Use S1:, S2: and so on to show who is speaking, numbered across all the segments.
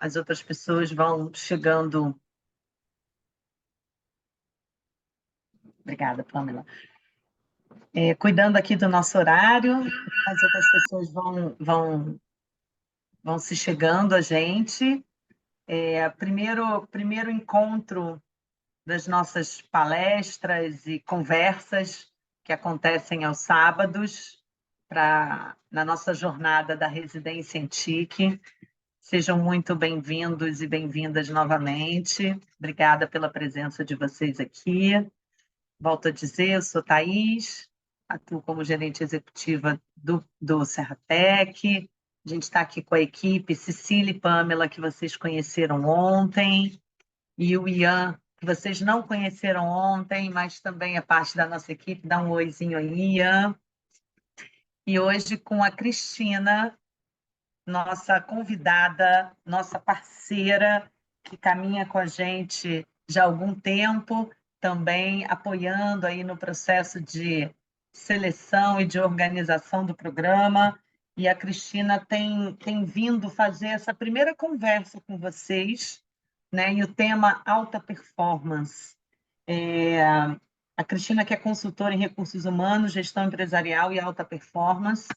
S1: as outras pessoas vão chegando. Obrigada, Pamela. Cuidando aqui do nosso horário, as outras pessoas vão se chegando a gente. Primeiro encontro das nossas palestras e conversas que acontecem aos sábados na nossa jornada da Residência em TIC. Sejam muito bem-vindos e bem-vindas novamente. Obrigada pela presença de vocês aqui. Volto a dizer, eu sou Thaís, atuo como gerente executiva do Serratec. A gente está aqui com a equipe Cecília e Pamela, que vocês conheceram ontem, e o Ian, que vocês não conheceram ontem, mas também é parte da nossa equipe. Dá um oizinho aí, Ian. E hoje com a Cristina, nossa convidada, nossa parceira, que caminha com a gente já há algum tempo, também apoiando aí no processo de seleção e de organização do programa. E a Cristina tem vindo fazer essa primeira conversa com vocês, né? E o tema alta performance. A Cristina, que é consultora em recursos humanos, gestão empresarial e alta performance,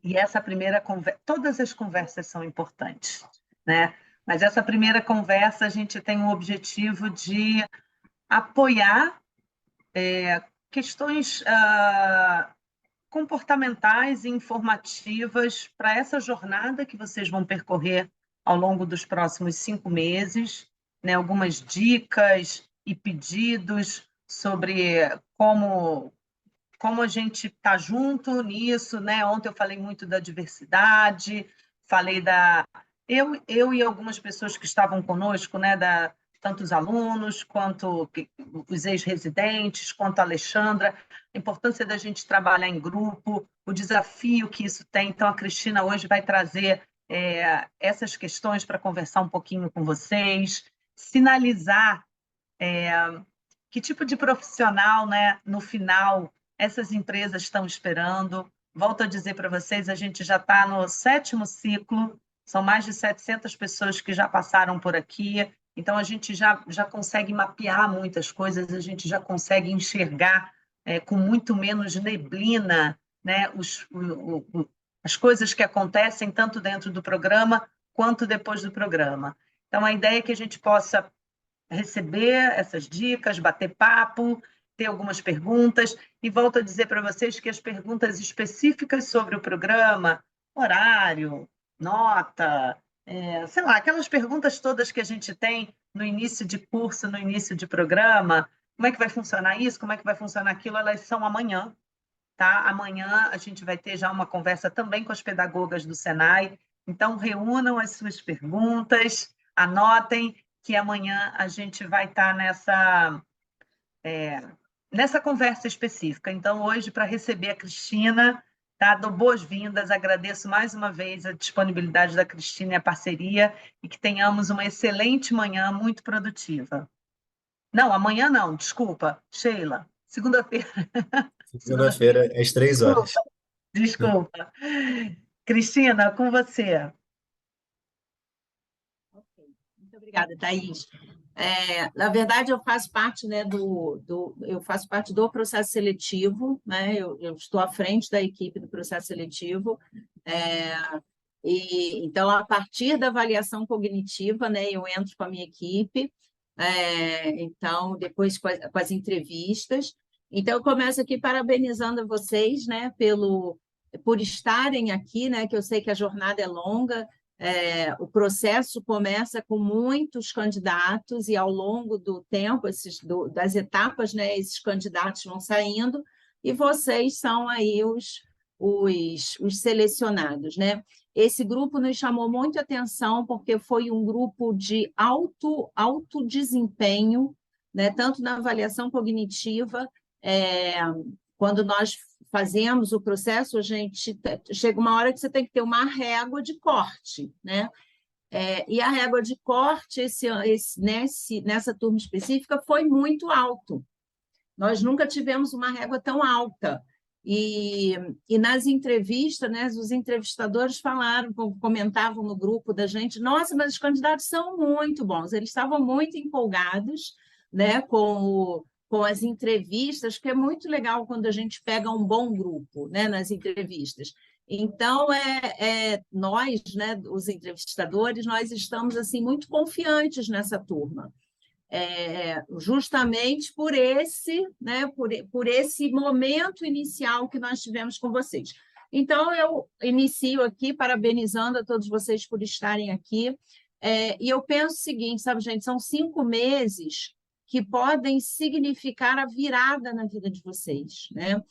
S1: e essa primeira conversa, todas as conversas são importantes, né? Mas essa primeira conversa a gente tem o objetivo de apoiar questões comportamentais e informativas para essa jornada que vocês vão percorrer ao longo dos próximos 5 meses, né? Algumas dicas e pedidos sobre como a gente está junto nisso, né? Ontem eu falei muito da diversidade, falei eu e algumas pessoas que estavam conosco, né? Tanto os alunos, quanto os ex-residentes, quanto a Alexandra, a importância da gente trabalhar em grupo, o desafio que isso tem. Então, a Cristina hoje vai trazer essas questões para conversar um pouquinho com vocês, sinalizar que tipo de profissional, né, no final, essas empresas estão esperando. Volto a dizer para vocês, a gente já está no 7º ciclo, são mais de 700 pessoas que já passaram por aqui, então a gente já consegue mapear muitas coisas, a gente já consegue enxergar com muito menos neblina, né, as coisas que acontecem tanto dentro do programa quanto depois do programa. Então, a ideia é que a gente possa receber essas dicas, bater papo, ter algumas perguntas, e volto a dizer para vocês que as perguntas específicas sobre o programa, horário, nota, sei lá, aquelas perguntas todas que a gente tem no início de curso, no início de programa, como é que vai funcionar isso, como é que vai funcionar aquilo, elas são amanhã, tá? Amanhã a gente vai ter já uma conversa também com as pedagogas do Senai, então reúnam as suas perguntas, anotem, que amanhã a gente vai estar nessa conversa específica. Então, hoje, para receber a Cristina, tá? Dou boas-vindas, agradeço mais uma vez a disponibilidade da Cristina e a parceria, e que tenhamos uma excelente manhã, muito produtiva. Não, amanhã não, desculpa, Sheila, segunda-feira.
S2: Segunda-feira, às 3 horas.
S1: Desculpa. Cristina, com você.
S3: Muito obrigada, Thaís. Na verdade, eu faço parte, né, eu faço parte do processo seletivo, né? Eu estou à frente da equipe do processo seletivo. Então, a partir da avaliação cognitiva, né, eu entro com a minha equipe, então, depois com as entrevistas. Então, eu começo aqui parabenizando vocês, né, por estarem aqui, né, que eu sei que a jornada é longa. O processo começa com muitos candidatos e, ao longo do tempo, das etapas, né, esses candidatos vão saindo e vocês são aí os selecionados, né? Esse grupo nos chamou muito atenção porque foi um grupo de alto desempenho, né, tanto na avaliação cognitiva, quando nós fazemos o processo, a gente chega uma hora que você tem que ter uma régua de corte, né? E a régua de corte, nessa turma específica, foi muito alto. Nós nunca tivemos uma régua tão alta. E nas entrevistas, né, os entrevistadores falaram, comentavam no grupo da gente, nossa, mas os candidatos são muito bons. Eles estavam muito empolgados, né, com as entrevistas, que é muito legal quando a gente pega um bom grupo, né, nas entrevistas. Então, nós, né, os entrevistadores, nós estamos assim muito confiantes nessa turma. Justamente por esse, né, por esse momento inicial que nós tivemos com vocês. Então, eu inicio aqui parabenizando a todos vocês por estarem aqui, e eu penso o seguinte, sabe, gente, são 5 meses que podem significar a virada na vida de vocês, né?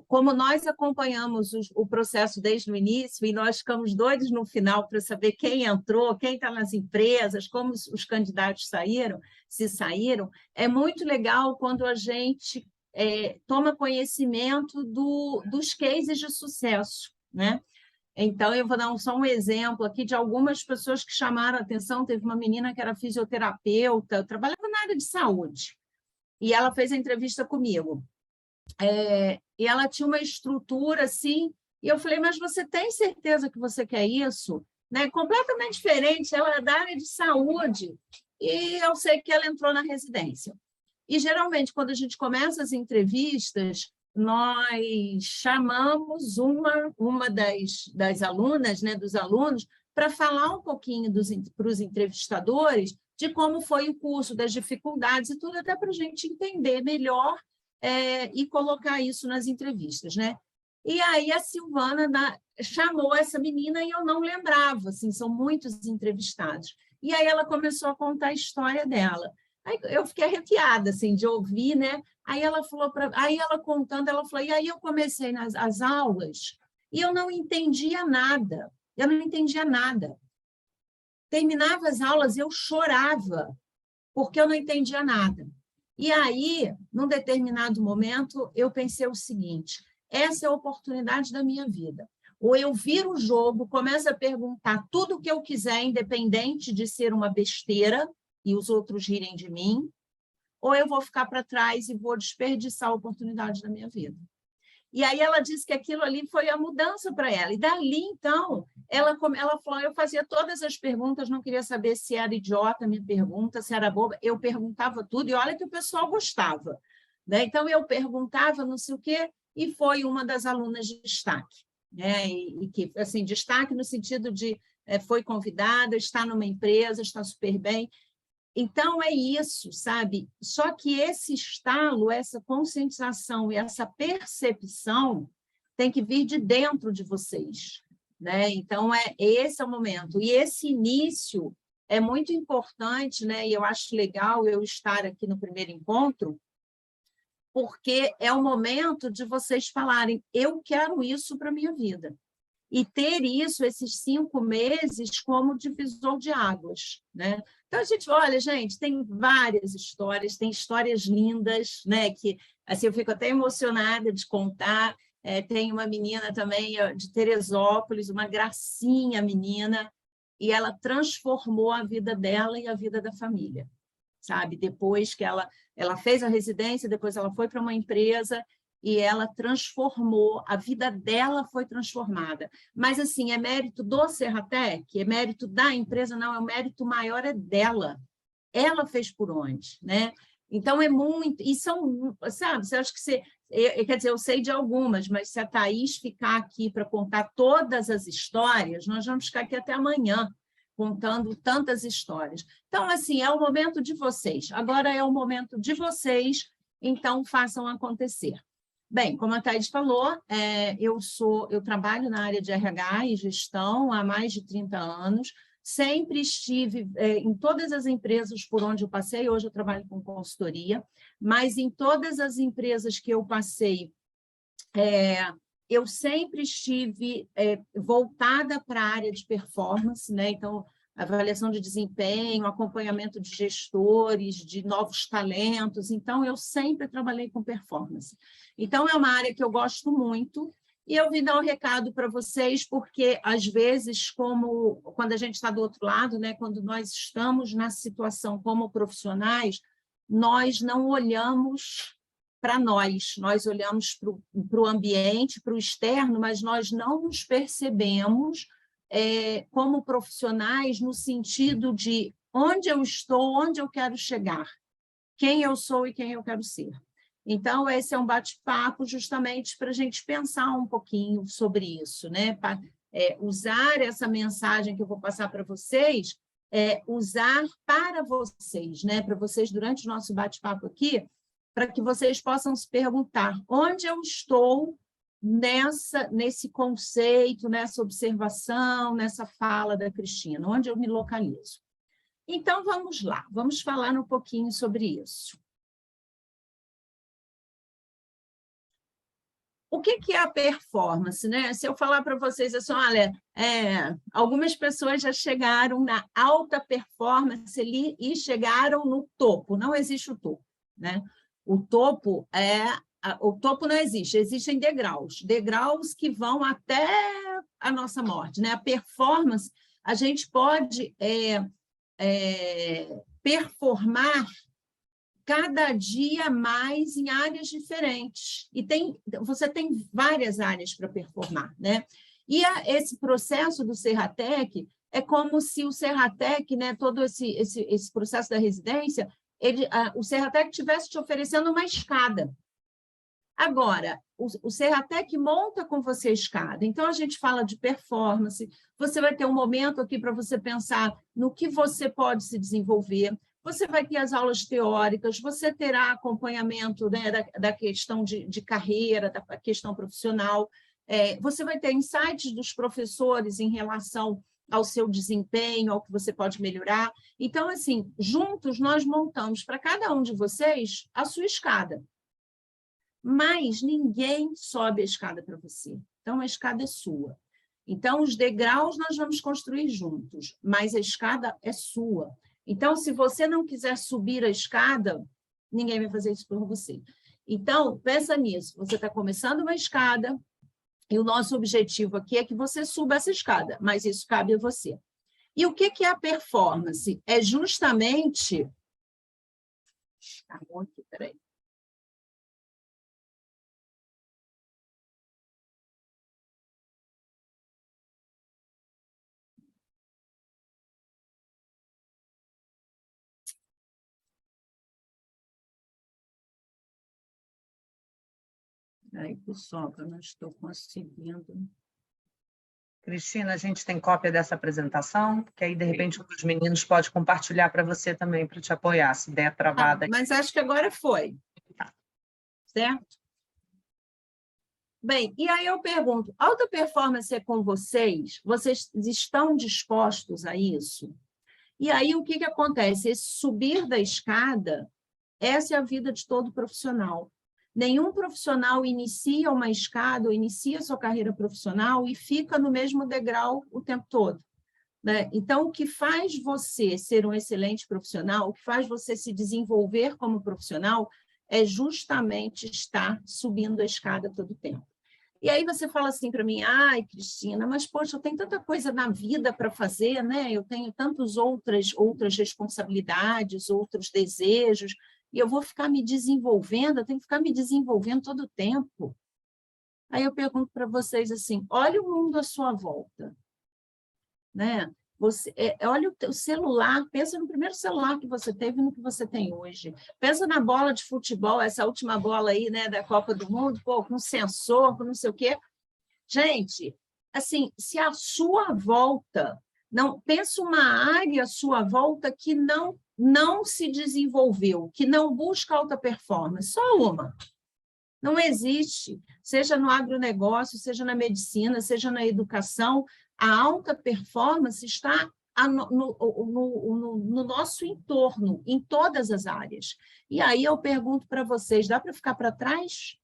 S3: Como nós acompanhamos o processo desde o início e nós ficamos doidos no final para saber quem entrou, quem está nas empresas, como os candidatos saíram, se saíram, é muito legal quando a gente toma conhecimento dos cases de sucesso, né? Então, eu vou dar só um exemplo aqui de algumas pessoas que chamaram a atenção. Teve uma menina que era fisioterapeuta, trabalhava na área de saúde, e ela fez a entrevista comigo. E ela tinha uma estrutura assim, e eu falei, mas você tem certeza que você quer isso? Né? Completamente diferente, ela é da área de saúde, e eu sei que ela entrou na residência. E, geralmente, quando a gente começa as entrevistas, nós chamamos uma das alunas, né, dos alunos, para falar um pouquinho para os entrevistadores de como foi o curso, das dificuldades e tudo, até para a gente entender melhor e colocar isso nas entrevistas, né? E aí a Silvana chamou essa menina e eu não lembrava, assim, são muitos entrevistados. E aí ela começou a contar a história dela. Aí eu fiquei arrepiada, assim, de ouvir, né? Aí ela falou aí ela contando, ela falou, e aí eu comecei as aulas e eu não entendia nada. Eu não entendia nada. Terminava as aulas, eu chorava, porque eu não entendia nada. E aí, num determinado momento, eu pensei o seguinte, essa é a oportunidade da minha vida. Ou eu viro o jogo, começo a perguntar tudo o que eu quiser, independente de ser uma besteira, e os outros rirem de mim, ou eu vou ficar para trás e vou desperdiçar a oportunidade da minha vida. E aí ela disse que aquilo ali foi a mudança para ela. E dali, então, ela falou, eu fazia todas as perguntas, não queria saber se era idiota a minha pergunta, se era boba, eu perguntava tudo, e olha que o pessoal gostava. Né? Então, eu perguntava não sei o quê, e foi uma das alunas de destaque. Né? E que, assim, destaque no sentido de foi convidada, está numa empresa, está super bem. Então, é isso, sabe? Só que esse estalo, essa conscientização e essa percepção tem que vir de dentro de vocês, né? Então, esse é o momento. E esse início é muito importante, né? E eu acho legal eu estar aqui no primeiro encontro, porque é o momento de vocês falarem, eu quero isso para a minha vida. E ter isso, esses 5 meses, como divisor de águas, né? Então, a gente, olha, gente, tem várias histórias, tem histórias lindas, né? Que, assim, eu fico até emocionada de contar. Tem uma menina também de Teresópolis, uma gracinha menina, e ela transformou a vida dela e a vida da família, sabe? Depois que ela fez a residência, depois ela foi para uma empresa, e ela transformou, a vida dela foi transformada. Mas, assim, é mérito do Serratec, é mérito da empresa, não, é o mérito maior é dela. Ela fez por onde, né? Então, é muito... E são, sabe, você acha que você... Quer dizer, eu sei de algumas, mas se a Thaís ficar aqui para contar todas as histórias, nós vamos ficar aqui até amanhã, contando tantas histórias. Então, assim, é o momento de vocês. Agora é o momento de então façam acontecer. Bem, como a Thaís falou, eu trabalho na área de RH e gestão há mais de 30 anos, sempre estive em todas as empresas por onde eu passei, hoje eu trabalho com consultoria, mas em todas as empresas que eu passei, eu sempre estive voltada para a área de performance, né? Então, avaliação de desempenho, acompanhamento de gestores, de novos talentos. Então, eu sempre trabalhei com performance. Então, é uma área que eu gosto muito, e eu vim dar um recado para vocês, porque, às vezes, quando a gente está do outro lado, né, quando nós estamos na situação como profissionais, nós não olhamos para nós olhamos para o ambiente, para o externo, mas nós não nos percebemos como profissionais no sentido de onde eu estou, onde eu quero chegar, quem eu sou e quem eu quero ser. Então, esse é um bate-papo justamente para a gente pensar um pouquinho sobre isso, né? Para usar essa mensagem que eu vou passar para vocês, usar para vocês, né? Para vocês, durante o nosso bate-papo aqui, para que vocês possam se perguntar onde eu estou nesse conceito, nessa observação, nessa fala da Cristina, onde eu me localizo. Então, vamos lá, vamos falar um pouquinho sobre isso. O que é a performance, né? Se eu falar para vocês assim, olha, algumas pessoas já chegaram na alta performance ali e chegaram no topo. Não existe o topo, né? O topo não existe, existem degraus que vão até a nossa morte, né? A performance, a gente pode performar cada dia mais em áreas diferentes. E você tem várias áreas para performar, né? E esse processo do Serratec é como se o Serratec, né, todo esse processo da residência, o Serratec estivesse te oferecendo uma escada. Agora, o Serratec monta com você a escada. Então, a gente fala de performance, você vai ter um momento aqui para você pensar no que você pode se desenvolver, você vai ter as aulas teóricas, você terá acompanhamento, né, da questão de carreira, da questão profissional, você vai ter insights dos professores em relação ao seu desempenho, ao que você pode melhorar. Então, assim, juntos nós montamos para cada um de vocês a sua escada. Mas ninguém sobe a escada para você. Então, a escada é sua. Então, os degraus nós vamos construir juntos, mas a escada é sua. Então, se você não quiser subir a escada, ninguém vai fazer isso por você. Então, pensa nisso. Você está começando uma escada e o nosso objetivo aqui é que você suba essa escada, mas isso cabe a você. E o que é a performance? É justamente... Tá bom aqui, peraí. Aí, pessoal, que eu não estou conseguindo.
S1: Cristina, a gente tem cópia dessa apresentação, que aí, de repente, um dos meninos pode compartilhar para você também, para te apoiar, se der travada.
S3: Mas acho que agora foi. Certo? Bem, e aí eu pergunto, alta performance é com vocês? Vocês estão dispostos a isso? E aí, o que acontece? Esse subir da escada, essa é a vida de todo profissional. Nenhum profissional inicia uma escada ou inicia sua carreira profissional e fica no mesmo degrau o tempo todo, né? Então, o que faz você ser um excelente profissional, o que faz você se desenvolver como profissional, é justamente estar subindo a escada todo o tempo. E aí você fala assim para mim, ai, Cristina, mas, poxa, eu tenho tanta coisa na vida para fazer, né? Eu tenho tantas outras responsabilidades, outros desejos, e eu vou ficar me desenvolvendo, eu tenho que ficar me desenvolvendo todo o tempo. Aí eu pergunto para vocês assim, olha o mundo à sua volta, né? Olha o teu celular, pensa no primeiro celular que você teve e no que você tem hoje. Pensa na bola de futebol, essa última bola aí, né, da Copa do Mundo, pô, com sensor, com não sei o quê. Gente, assim, se a sua volta, pensa uma área à sua volta que não se desenvolveu, que não busca alta performance, só uma. Não existe, seja no agronegócio, seja na medicina, seja na educação, a alta performance está no nosso entorno, em todas as áreas. E aí eu pergunto para vocês, dá para ficar para trás?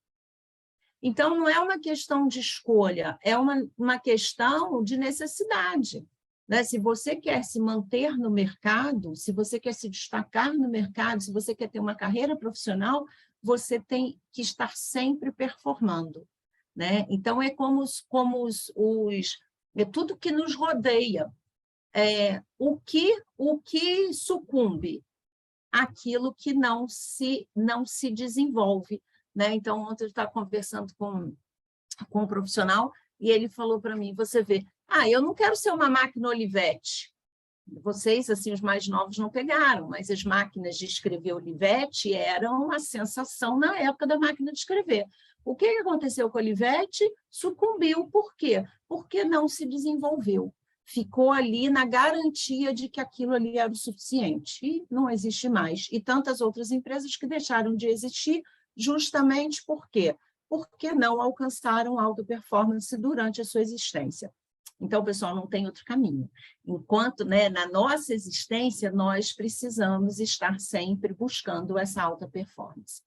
S3: Então, não é uma questão de escolha, é uma questão de necessidade, né? Se você quer se manter no mercado, se você quer se destacar no mercado, se você quer ter uma carreira profissional, você tem que estar sempre performando, né? Então, é como tudo que nos rodeia. O que sucumbe? Aquilo que não se desenvolve, né? Então, ontem eu estava conversando com um profissional e ele falou para mim, você vê, eu não quero ser uma máquina Olivetti. Vocês, assim, os mais novos não pegaram, mas as máquinas de escrever Olivetti eram uma sensação na época da máquina de escrever. O que aconteceu com o Olivetti? Sucumbiu. Por quê? Porque não se desenvolveu. Ficou ali na garantia de que aquilo ali era o suficiente. E não existe mais. E tantas outras empresas que deixaram de existir justamente por quê? Porque não alcançaram alta performance durante a sua existência. Então, pessoal, não tem outro caminho. Enquanto, né, na nossa existência, nós precisamos estar sempre buscando essa alta performance.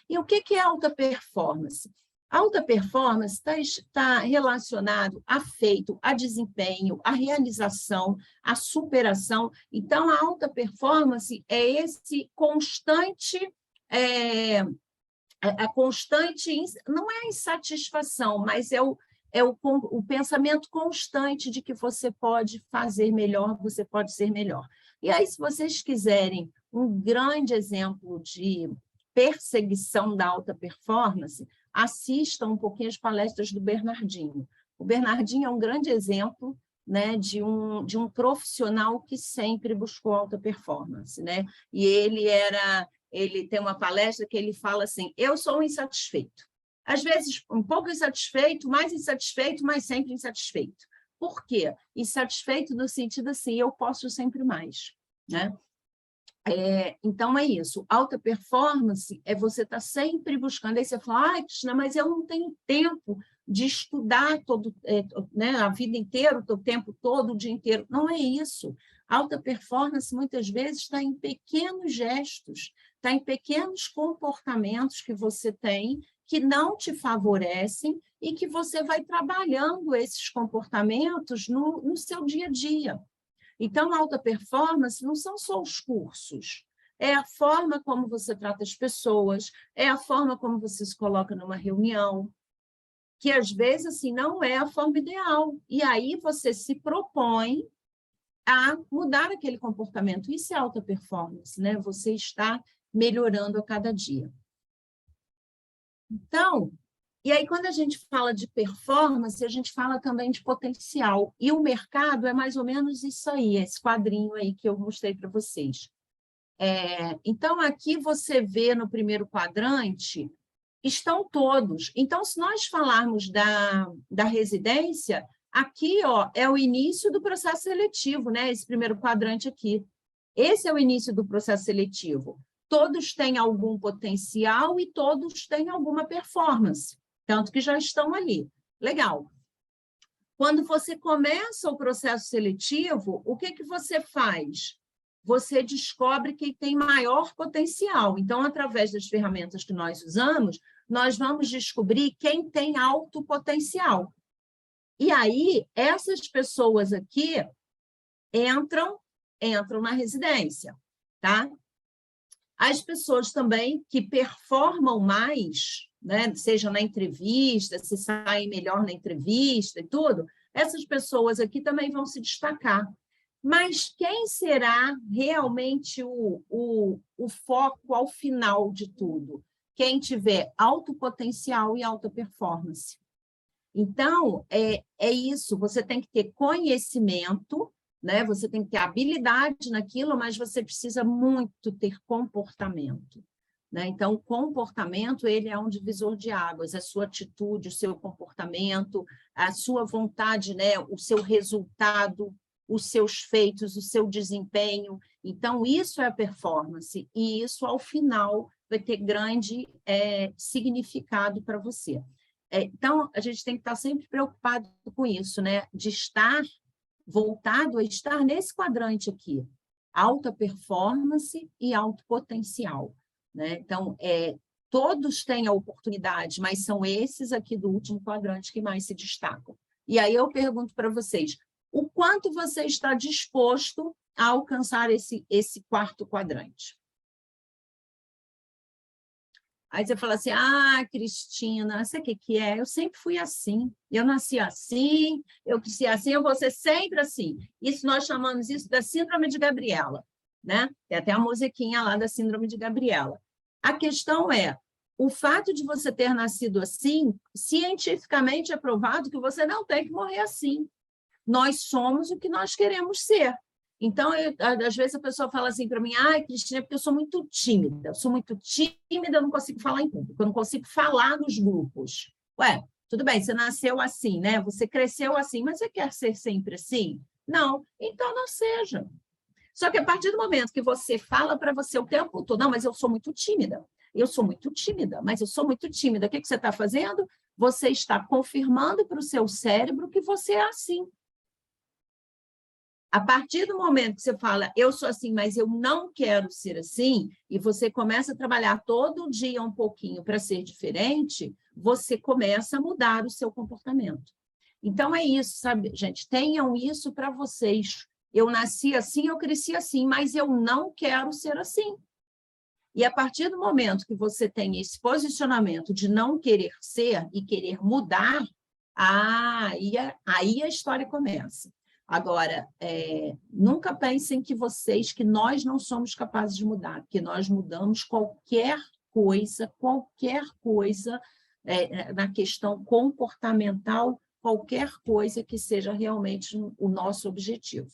S3: E o que é alta performance? Alta performance está relacionado a feito, a desempenho, a realização, a superação. Então, a alta performance é esse constante... a constante, não é a insatisfação, mas é o pensamento constante de que você pode fazer melhor, você pode ser melhor. E aí, se vocês quiserem um grande exemplo de perseguição da alta performance, assistam um pouquinho as palestras do Bernardinho. O Bernardinho é um grande exemplo, né, de um profissional que sempre buscou alta performance, né? E ele tem uma palestra que ele fala assim, eu sou um insatisfeito. Às vezes, um pouco insatisfeito, mas sempre insatisfeito. Por quê? Insatisfeito no sentido assim, eu posso sempre mais, né? Então, é isso. Alta performance é você estar sempre buscando. Aí você fala, Cristina, mas eu não tenho tempo de estudar né, a vida inteira, o tempo todo, o dia inteiro. Não é isso. Alta performance, muitas vezes, está em pequenos gestos, está em pequenos comportamentos que você tem que não te favorecem e que você vai trabalhando esses comportamentos no seu dia a dia. Então, a alta performance não são só os cursos, é a forma como você trata as pessoas, é a forma como você se coloca numa reunião, que às vezes assim, não é a forma ideal. E aí você se propõe a mudar aquele comportamento. Isso é alta performance, né? Você está melhorando a cada dia. Então, e aí quando a gente fala de performance, a gente fala também de potencial. E o mercado é mais ou menos isso aí, esse quadrinho aí que eu mostrei para vocês. Então, aqui você vê no primeiro quadrante, estão todos. Então, se nós falarmos da residência, aqui é o início do processo seletivo, né? Esse primeiro quadrante aqui. Esse é o início do processo seletivo. Todos têm algum potencial e todos têm alguma performance, tanto que já estão ali. Legal. Quando você começa o processo seletivo, o que você faz? Você descobre quem tem maior potencial. Então, através das ferramentas que nós usamos, nós vamos descobrir quem tem alto potencial. E aí, essas pessoas aqui entram na residência, tá? As pessoas também que performam mais, né, seja na entrevista, se saem melhor na entrevista e tudo, essas pessoas aqui também vão se destacar. Mas quem será realmente o foco ao final de tudo? Quem tiver alto potencial e alta performance. Então, é isso, você tem que ter conhecimento, né? Você tem que ter habilidade naquilo, mas você precisa muito ter comportamento, né? Então, o comportamento, ele é um divisor de águas, a sua atitude, o seu comportamento, a sua vontade, né? O seu resultado, os seus feitos, o seu desempenho. Então, isso é a performance, e isso, ao final, vai ter grande significado para você. Então, a gente tem que estar sempre preocupado com isso, né? De estar voltado a estar nesse quadrante aqui, alta performance e alto potencial, né? Então, todos têm a oportunidade, mas são esses aqui do último quadrante que mais se destacam. E aí eu pergunto para vocês, o quanto você está disposto a alcançar esse quarto quadrante? Aí você fala assim, Cristina, sabe o que é? Eu sempre fui assim, eu nasci assim, eu cresci assim, eu vou ser sempre assim. Isso nós chamamos isso da síndrome de Gabriela, né? Tem até a musiquinha lá da síndrome de Gabriela. A questão é, o fato de você ter nascido assim, cientificamente é provado que você não tem que morrer assim. Nós somos o que nós queremos ser. Então, às vezes a pessoa fala assim para mim, ai, Cristina, é porque eu sou muito tímida, eu não consigo falar em público, eu não consigo falar nos grupos. Ué, tudo bem, você nasceu assim, né? Você cresceu assim, mas você quer ser sempre assim? Não, então não seja. Só que a partir do momento que você fala para você o tempo todo, não, mas eu sou muito tímida, mas eu sou muito tímida, o que você está fazendo? Você está confirmando para o seu cérebro que você é assim. A partir do momento que você fala, eu sou assim, mas eu não quero ser assim, e você começa a trabalhar todo dia um pouquinho para ser diferente, você começa a mudar o seu comportamento. Então, é isso, sabe, gente? Tenham isso para vocês. Eu nasci assim, eu cresci assim, mas eu não quero ser assim. E a partir do momento que você tem esse posicionamento de não querer ser e querer mudar, aí a história começa. Agora, nunca pensem que nós não somos capazes de mudar, porque nós mudamos qualquer coisa na questão comportamental, qualquer coisa que seja realmente o nosso objetivo.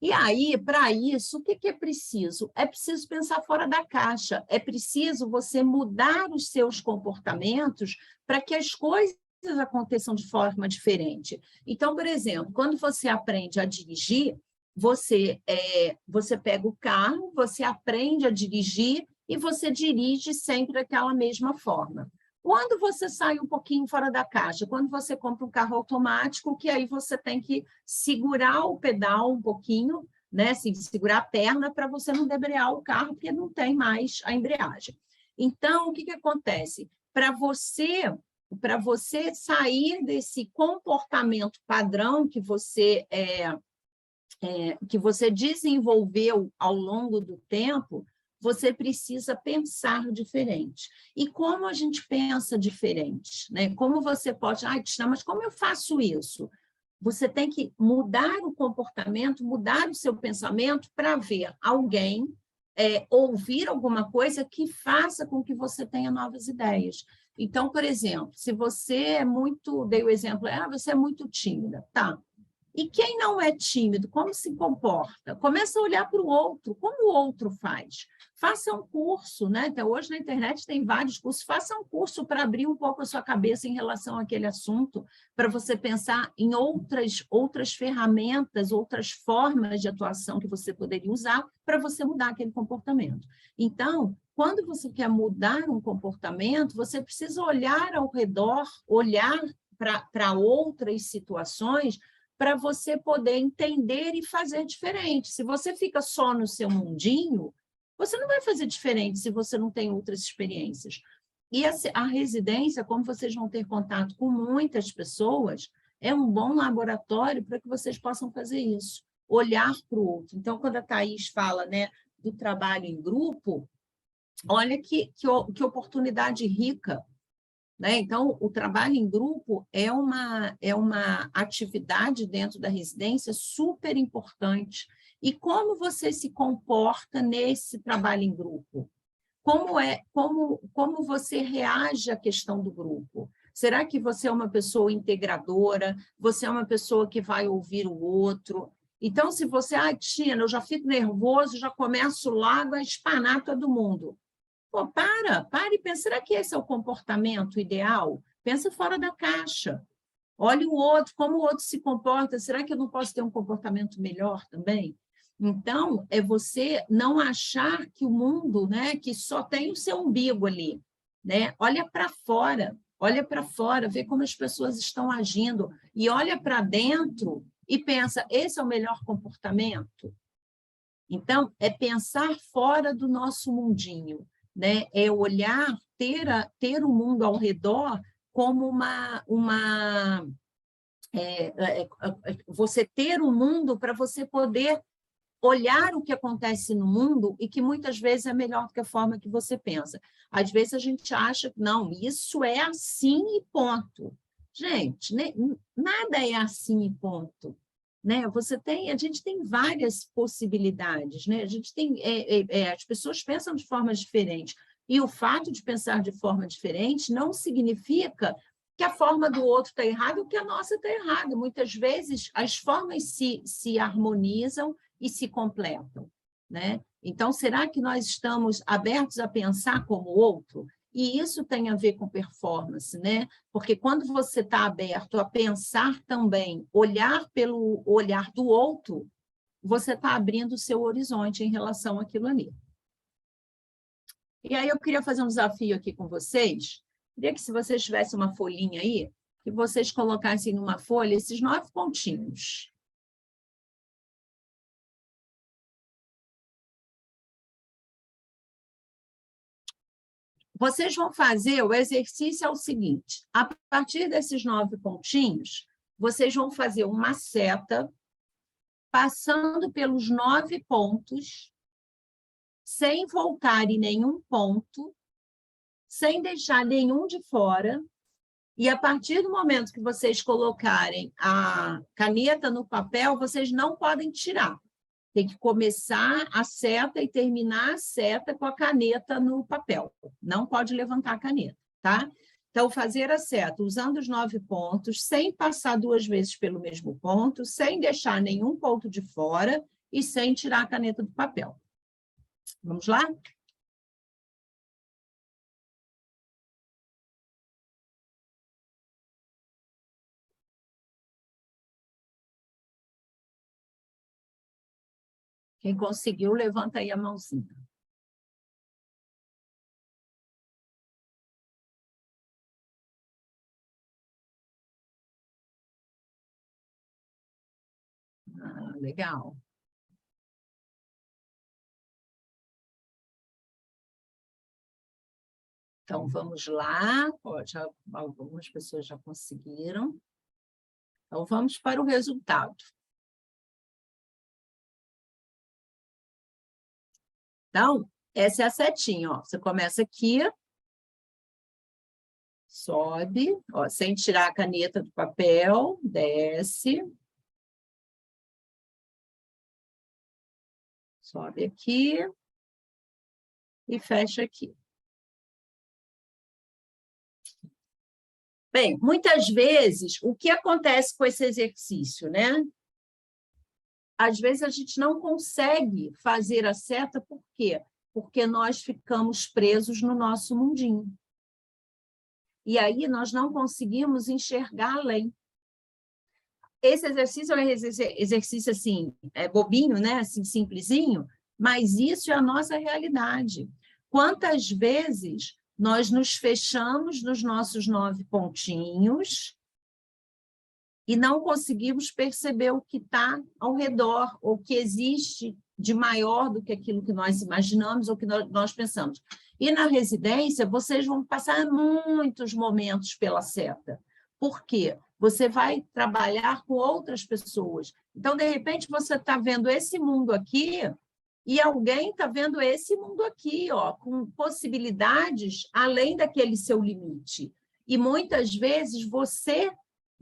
S3: E aí, para isso, o que é preciso? É preciso pensar fora da caixa, é preciso você mudar os seus comportamentos para que as coisas aconteçam de forma diferente. Então, por exemplo, quando você aprende a dirigir, você pega o carro, você aprende a dirigir e você dirige sempre daquela mesma forma. Quando você sai um pouquinho fora da caixa, quando você compra um carro automático, que aí você tem que segurar o pedal um pouquinho, né? Assim, segurar a perna para você não debrear o carro, porque não tem mais a embreagem. Então, o que acontece? Para você sair desse comportamento padrão que você desenvolveu ao longo do tempo, você precisa pensar diferente. E como a gente pensa diferente? Né? Como você pode... Cristina, mas como eu faço isso? Você tem que mudar o comportamento, mudar o seu pensamento para ver alguém, ouvir alguma coisa que faça com que você tenha novas ideias. Então, por exemplo, se você dei o exemplo, você é muito tímida, tá? E quem não é tímido, como se comporta? Começa a olhar para o outro, como o outro faz. Faça um curso, né? Até hoje na internet tem vários cursos. Faça um curso para abrir um pouco a sua cabeça em relação àquele assunto, para você pensar em outras ferramentas, outras formas de atuação que você poderia usar para você mudar aquele comportamento. Então, quando você quer mudar um comportamento, você precisa olhar ao redor, olhar para outras situações, para você poder entender e fazer diferente. Se você fica só no seu mundinho, você não vai fazer diferente se você não tem outras experiências. E a residência, como vocês vão ter contato com muitas pessoas, é um bom laboratório para que vocês possam fazer isso, olhar para o outro. Então, quando a Thaís fala, né, do trabalho em grupo, olha que oportunidade rica. Né? Então, o trabalho em grupo é uma atividade dentro da residência super importante. E como você se comporta nesse trabalho em grupo? Como você reage à questão do grupo? Será que você é uma pessoa integradora? Você é uma pessoa que vai ouvir o outro? Então, se você, Cristina, eu já fico nervoso, já começo logo a espanar todo mundo. Pô, para e pensa, será que esse é o comportamento ideal? Pensa fora da caixa. Olha o outro, como o outro se comporta. Será que eu não posso ter um comportamento melhor também? Então, é você não achar que o mundo, né, que só tem o seu umbigo ali. Né? Olha para fora, vê como as pessoas estão agindo e olha para dentro e pensa, esse é o melhor comportamento? Então, é pensar fora do nosso mundinho. Né? É olhar, ter o mundo ao redor como você ter o mundo para você poder olhar o que acontece no mundo e que muitas vezes é melhor do que a forma que você pensa. Às vezes a gente acha que não, isso é assim e ponto. Gente, né? Nada é assim e ponto. Né? A gente tem várias possibilidades, né? A gente tem, as pessoas pensam de formas diferentes. E o fato de pensar de forma diferente não significa que a forma do outro está errada ou que a nossa está errada. Muitas vezes, as formas se harmonizam e se completam, né? Então, será que nós estamos abertos a pensar como o outro? E isso tem a ver com performance, né? Porque quando você está aberto a pensar também, olhar pelo olhar do outro, você está abrindo o seu horizonte em relação àquilo ali. E aí eu queria fazer um desafio aqui com vocês. Queria que, se vocês tivessem uma folhinha aí, que vocês colocassem numa folha esses 9 pontinhos. Vocês vão fazer, o exercício é o seguinte, a partir desses 9 pontinhos, vocês vão fazer uma seta, passando pelos 9 pontos, sem voltar em nenhum ponto, sem deixar nenhum de fora, e a partir do momento que vocês colocarem a caneta no papel, vocês não podem tirar. Tem que começar a seta e terminar a seta com a caneta no papel. Não pode levantar a caneta, tá? Então, fazer a seta usando os 9 pontos, sem passar 2 vezes pelo mesmo ponto, sem deixar nenhum ponto de fora e sem tirar a caneta do papel. Vamos lá? Quem conseguiu, levanta aí a mãozinha. Ah, legal. Então, vamos lá. Ó, algumas pessoas já conseguiram. Então, vamos para o resultado. Então, essa é a setinha, ó. Você começa aqui, sobe, ó, sem tirar a caneta do papel, desce. Sobe aqui e fecha aqui. Bem, muitas vezes, o que acontece com esse exercício, né? Às vezes a gente não consegue fazer a seta, por quê? Porque nós ficamos presos no nosso mundinho. E aí nós não conseguimos enxergar além. Esse exercício é um exercício assim, bobinho, né? Assim, simplesinho, mas isso é a nossa realidade. Quantas vezes nós nos fechamos nos nossos 9 pontinhos e não conseguimos perceber o que está ao redor, ou que existe de maior do que aquilo que nós imaginamos ou que nós pensamos. E na residência, vocês vão passar muitos momentos pela seta. Por quê? Você vai trabalhar com outras pessoas. Então, de repente, você está vendo esse mundo aqui e alguém está vendo esse mundo aqui, ó, com possibilidades além daquele seu limite. E muitas vezes você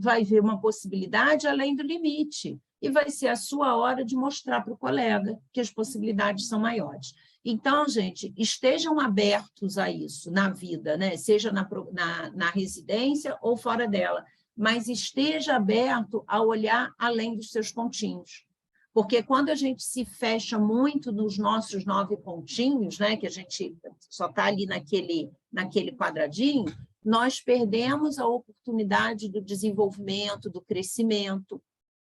S3: vai ver uma possibilidade além do limite, e vai ser a sua hora de mostrar para o colega que as possibilidades são maiores. Então, gente, estejam abertos a isso na vida, né? Seja na residência ou fora dela, mas esteja aberto a olhar além dos seus pontinhos. Porque quando a gente se fecha muito nos nossos 9 pontinhos, né? Que a gente só está ali naquele quadradinho, nós perdemos a oportunidade do desenvolvimento, do crescimento,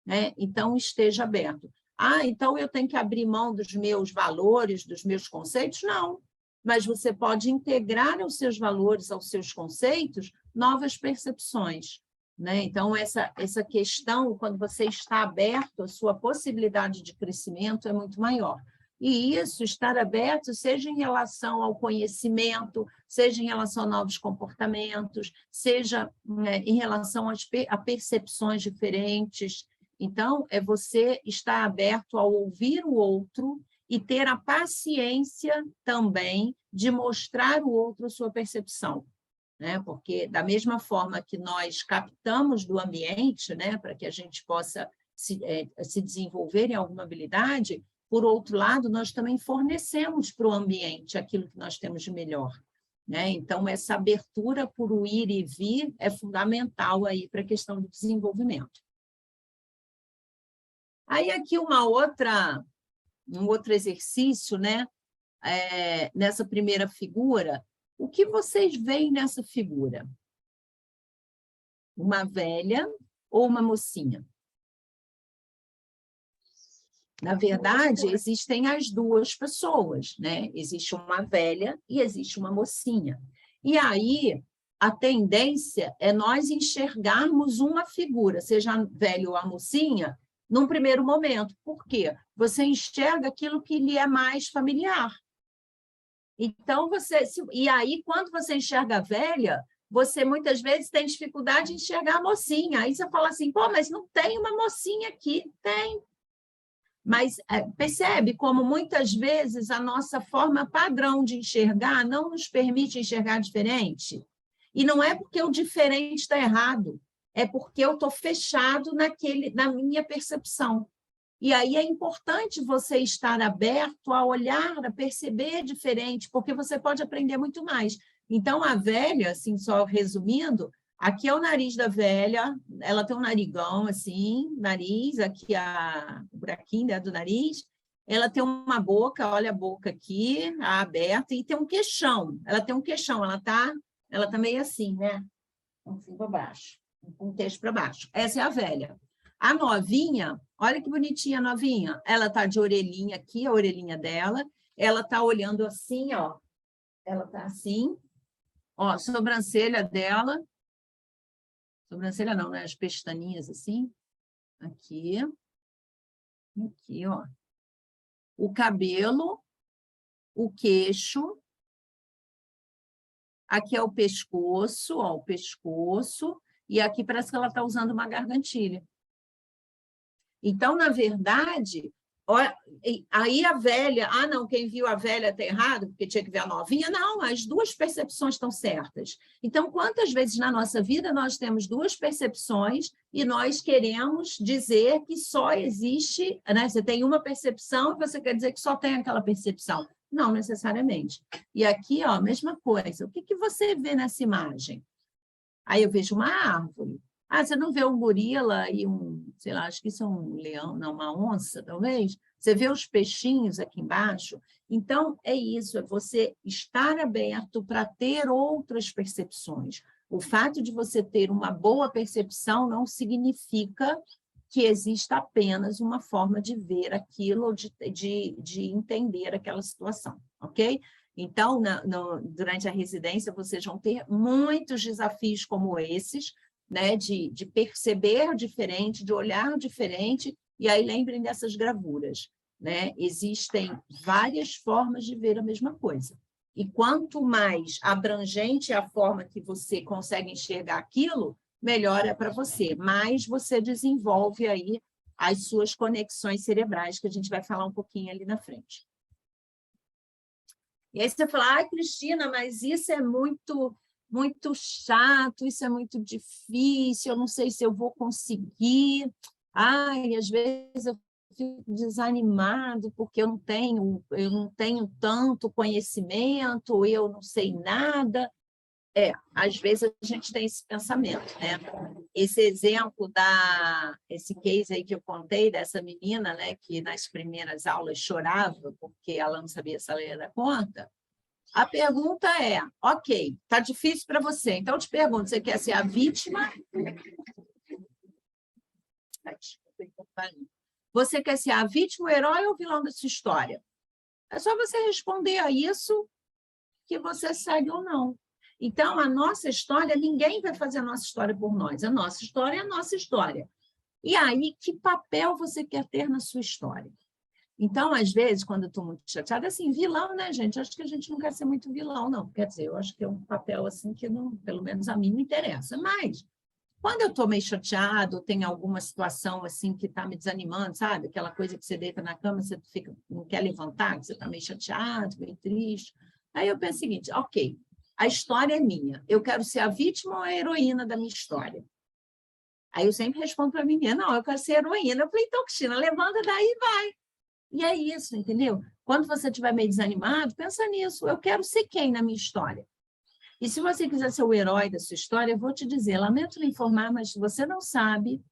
S3: né? Então, esteja aberto. Ah, então eu tenho que abrir mão dos meus valores, dos meus conceitos? Não, mas você pode integrar aos seus valores, aos seus conceitos, novas percepções, né? Então, essa questão, quando você está aberto, a sua possibilidade de crescimento é muito maior. E isso, estar aberto, seja em relação ao conhecimento, seja em relação a novos comportamentos, seja, né, em relação a percepções diferentes. Então, é você estar aberto ao ouvir o outro e ter a paciência também de mostrar ao outro a sua percepção, né? Porque, da mesma forma que nós captamos do ambiente, né, para que a gente possa se desenvolver em alguma habilidade, por outro lado, nós também fornecemos para o ambiente aquilo que nós temos de melhor. né? Então, essa abertura por o ir e vir é fundamental aí para a questão do desenvolvimento. Aí, aqui um outro exercício, né? Nessa primeira figura, o que vocês veem nessa figura? Uma velha ou uma mocinha? Na verdade, existem as duas pessoas, né? Existe uma velha e existe uma mocinha. E aí, a tendência é nós enxergarmos uma figura, seja a velha ou a mocinha, num primeiro momento. Por quê? Você enxerga aquilo que lhe é mais familiar. Então, e aí, quando você enxerga a velha, você muitas vezes tem dificuldade de enxergar a mocinha. Aí você fala assim, pô, mas não tem uma mocinha aqui. Tem. Mas percebe como muitas vezes a nossa forma padrão de enxergar não nos permite enxergar diferente? E não é porque o diferente está errado, é porque eu estou fechado na minha percepção. E aí é importante você estar aberto a olhar, a perceber diferente, porque você pode aprender muito mais. Então, a velha, assim, só resumindo, aqui é o nariz da velha, ela tem um narigão, assim, nariz, aqui o buraquinho, né, do nariz. Ela tem uma boca, olha a boca aqui, aberta, e tem um queixão. Ela tem um queixão, ela tá meio assim, né? Assim para baixo, com o queixo para baixo. Essa é a velha. A novinha, olha que bonitinha a novinha. Ela tá de orelhinha aqui, a orelhinha dela. Ela tá olhando assim, ó. Ela tá assim. Ó, sobrancelha dela. Sobrancelha não, né? As pestaninhas assim. Aqui. Aqui, ó. O cabelo. O queixo. Aqui é o pescoço, ó, o pescoço. E aqui parece que ela está usando uma gargantilha. Então, na verdade, olha, aí a velha, não, quem viu a velha está errado, porque tinha que ver a novinha. Não, as duas percepções estão certas. Então, quantas vezes na nossa vida nós temos duas percepções e nós queremos dizer que só existe, né? Você tem uma percepção e você quer dizer que só tem aquela percepção. Não necessariamente. E aqui, ó, a mesma coisa. O que você vê nessa imagem? Aí eu vejo uma árvore. Você não vê um gorila e sei lá, acho que isso é um leão, não, uma onça, talvez? Você vê os peixinhos aqui embaixo? Então, é isso, é você estar aberto para ter outras percepções. O fato de você ter uma boa percepção não significa que exista apenas uma forma de ver aquilo, ou de entender aquela situação, ok? Então, durante a residência, vocês vão ter muitos desafios como esses, né, de perceber diferente, de olhar diferente, e aí lembrem dessas gravuras, né? Existem várias formas de ver a mesma coisa. E quanto mais abrangente é a forma que você consegue enxergar aquilo, melhor é para você. Mais você desenvolve aí as suas conexões cerebrais, que a gente vai falar um pouquinho ali na frente. E aí você fala, Cristina, mas isso é muito chato, isso é muito difícil, eu não sei se eu vou conseguir. Às vezes eu fico desanimado porque eu não tenho tanto conhecimento, eu não sei nada. Às vezes a gente tem esse pensamento, né? Esse exemplo esse case aí que eu contei dessa menina, né, que nas primeiras aulas chorava porque ela não sabia se ela ia dar conta. A pergunta é, ok, está difícil para você, então eu te pergunto, você quer ser a vítima? Você quer ser a vítima, o herói ou o vilão dessa história? É só você responder a isso que você segue ou não. Então, a nossa história, ninguém vai fazer a nossa história por nós. A nossa história é a nossa história. E aí, que papel você quer ter na sua história? Então, às vezes, quando eu estou muito chateada, assim, vilão, né, gente? Acho que a gente não quer ser muito vilão, não. Quer dizer, eu acho que é um papel, assim, que não, pelo menos a mim, me interessa. Mas, quando eu estou meio chateada, ou tem alguma situação, assim, que está me desanimando, sabe? Aquela coisa que você deita na cama, você não quer levantar, que você está meio chateado, meio triste. Aí eu penso o seguinte, ok, a história é minha. Eu quero ser a vítima ou a heroína da minha história? Aí eu sempre respondo para mim mesma, não, eu quero ser heroína. Eu falei, então, Cristina, levanta daí e vai. E é isso, entendeu? Quando você estiver meio desanimado, pensa nisso. Eu quero ser quem na minha história? E se você quiser ser o herói da sua história, eu vou te dizer, lamento lhe informar, mas você não sabe,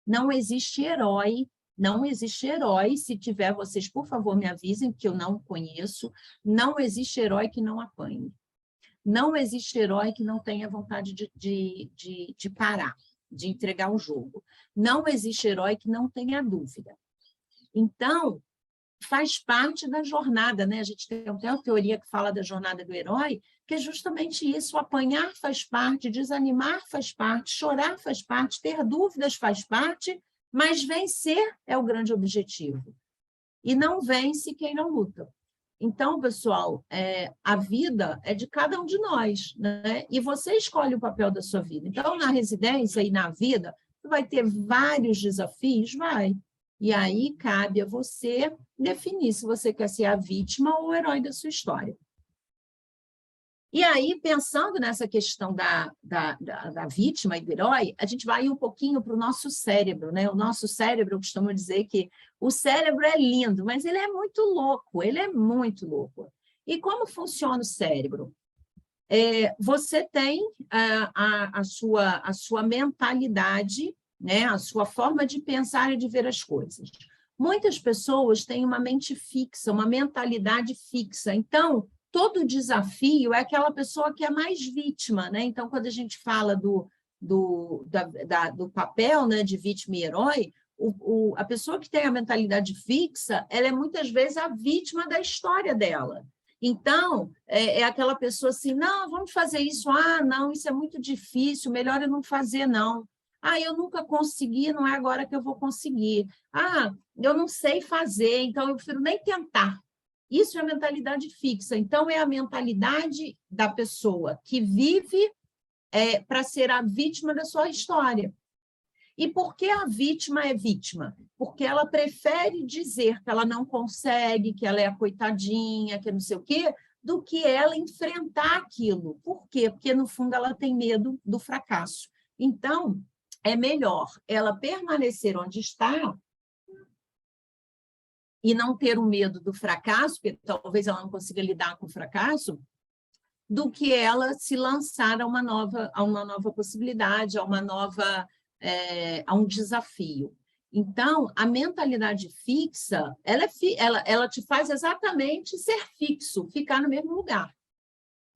S3: não existe herói, não existe herói. Se tiver, vocês, por favor, me avisem, porque eu não conheço. Não existe herói que não apanhe. Não existe herói que não tenha vontade de parar, de entregar o jogo. Não existe herói que não tenha dúvida. Então, faz parte da jornada, né? A gente tem até uma teoria que fala da jornada do herói, que é justamente isso: apanhar faz parte, desanimar faz parte, chorar faz parte, ter dúvidas faz parte, mas vencer é o grande objetivo. E não vence quem não luta. Então, pessoal, a vida é de cada um de nós, né? E você escolhe o papel da sua vida. Então, na residência e na vida, você vai ter vários desafios? Vai. E aí cabe a você definir se você quer ser a vítima ou o herói da sua história. E aí, pensando nessa questão da vítima e do herói, a gente vai um pouquinho para o nosso cérebro, né? O nosso cérebro, eu costumo dizer que o cérebro é lindo, mas ele é muito louco, ele é muito louco. E como funciona o cérebro? Você tem a sua mentalidade, né? A sua forma de pensar e de ver as coisas. Muitas pessoas têm uma mente fixa, uma mentalidade fixa. Então, todo desafio é aquela pessoa que é mais vítima, né? Então, quando a gente fala do papel, né, de vítima e herói, a pessoa que tem a mentalidade fixa, ela é muitas vezes a vítima da história dela. Então, é aquela pessoa assim, não, vamos fazer isso, não, isso é muito difícil, melhor eu não fazer, não. Eu nunca consegui, não é agora que eu vou conseguir. Eu não sei fazer, então eu prefiro nem tentar. Isso é a mentalidade fixa. Então, é a mentalidade da pessoa que vive para ser a vítima da sua história. E por que a vítima é vítima? Porque ela prefere dizer que ela não consegue, que ela é a coitadinha, que não sei o quê, do que ela enfrentar aquilo. Por quê? Porque, no fundo, ela tem medo do fracasso. Então, é melhor ela permanecer onde está e não ter o medo do fracasso, porque talvez ela não consiga lidar com o fracasso, do que ela se lançar a uma nova possibilidade, a um desafio. Então, a mentalidade fixa, ela te faz exatamente ser fixo, ficar no mesmo lugar.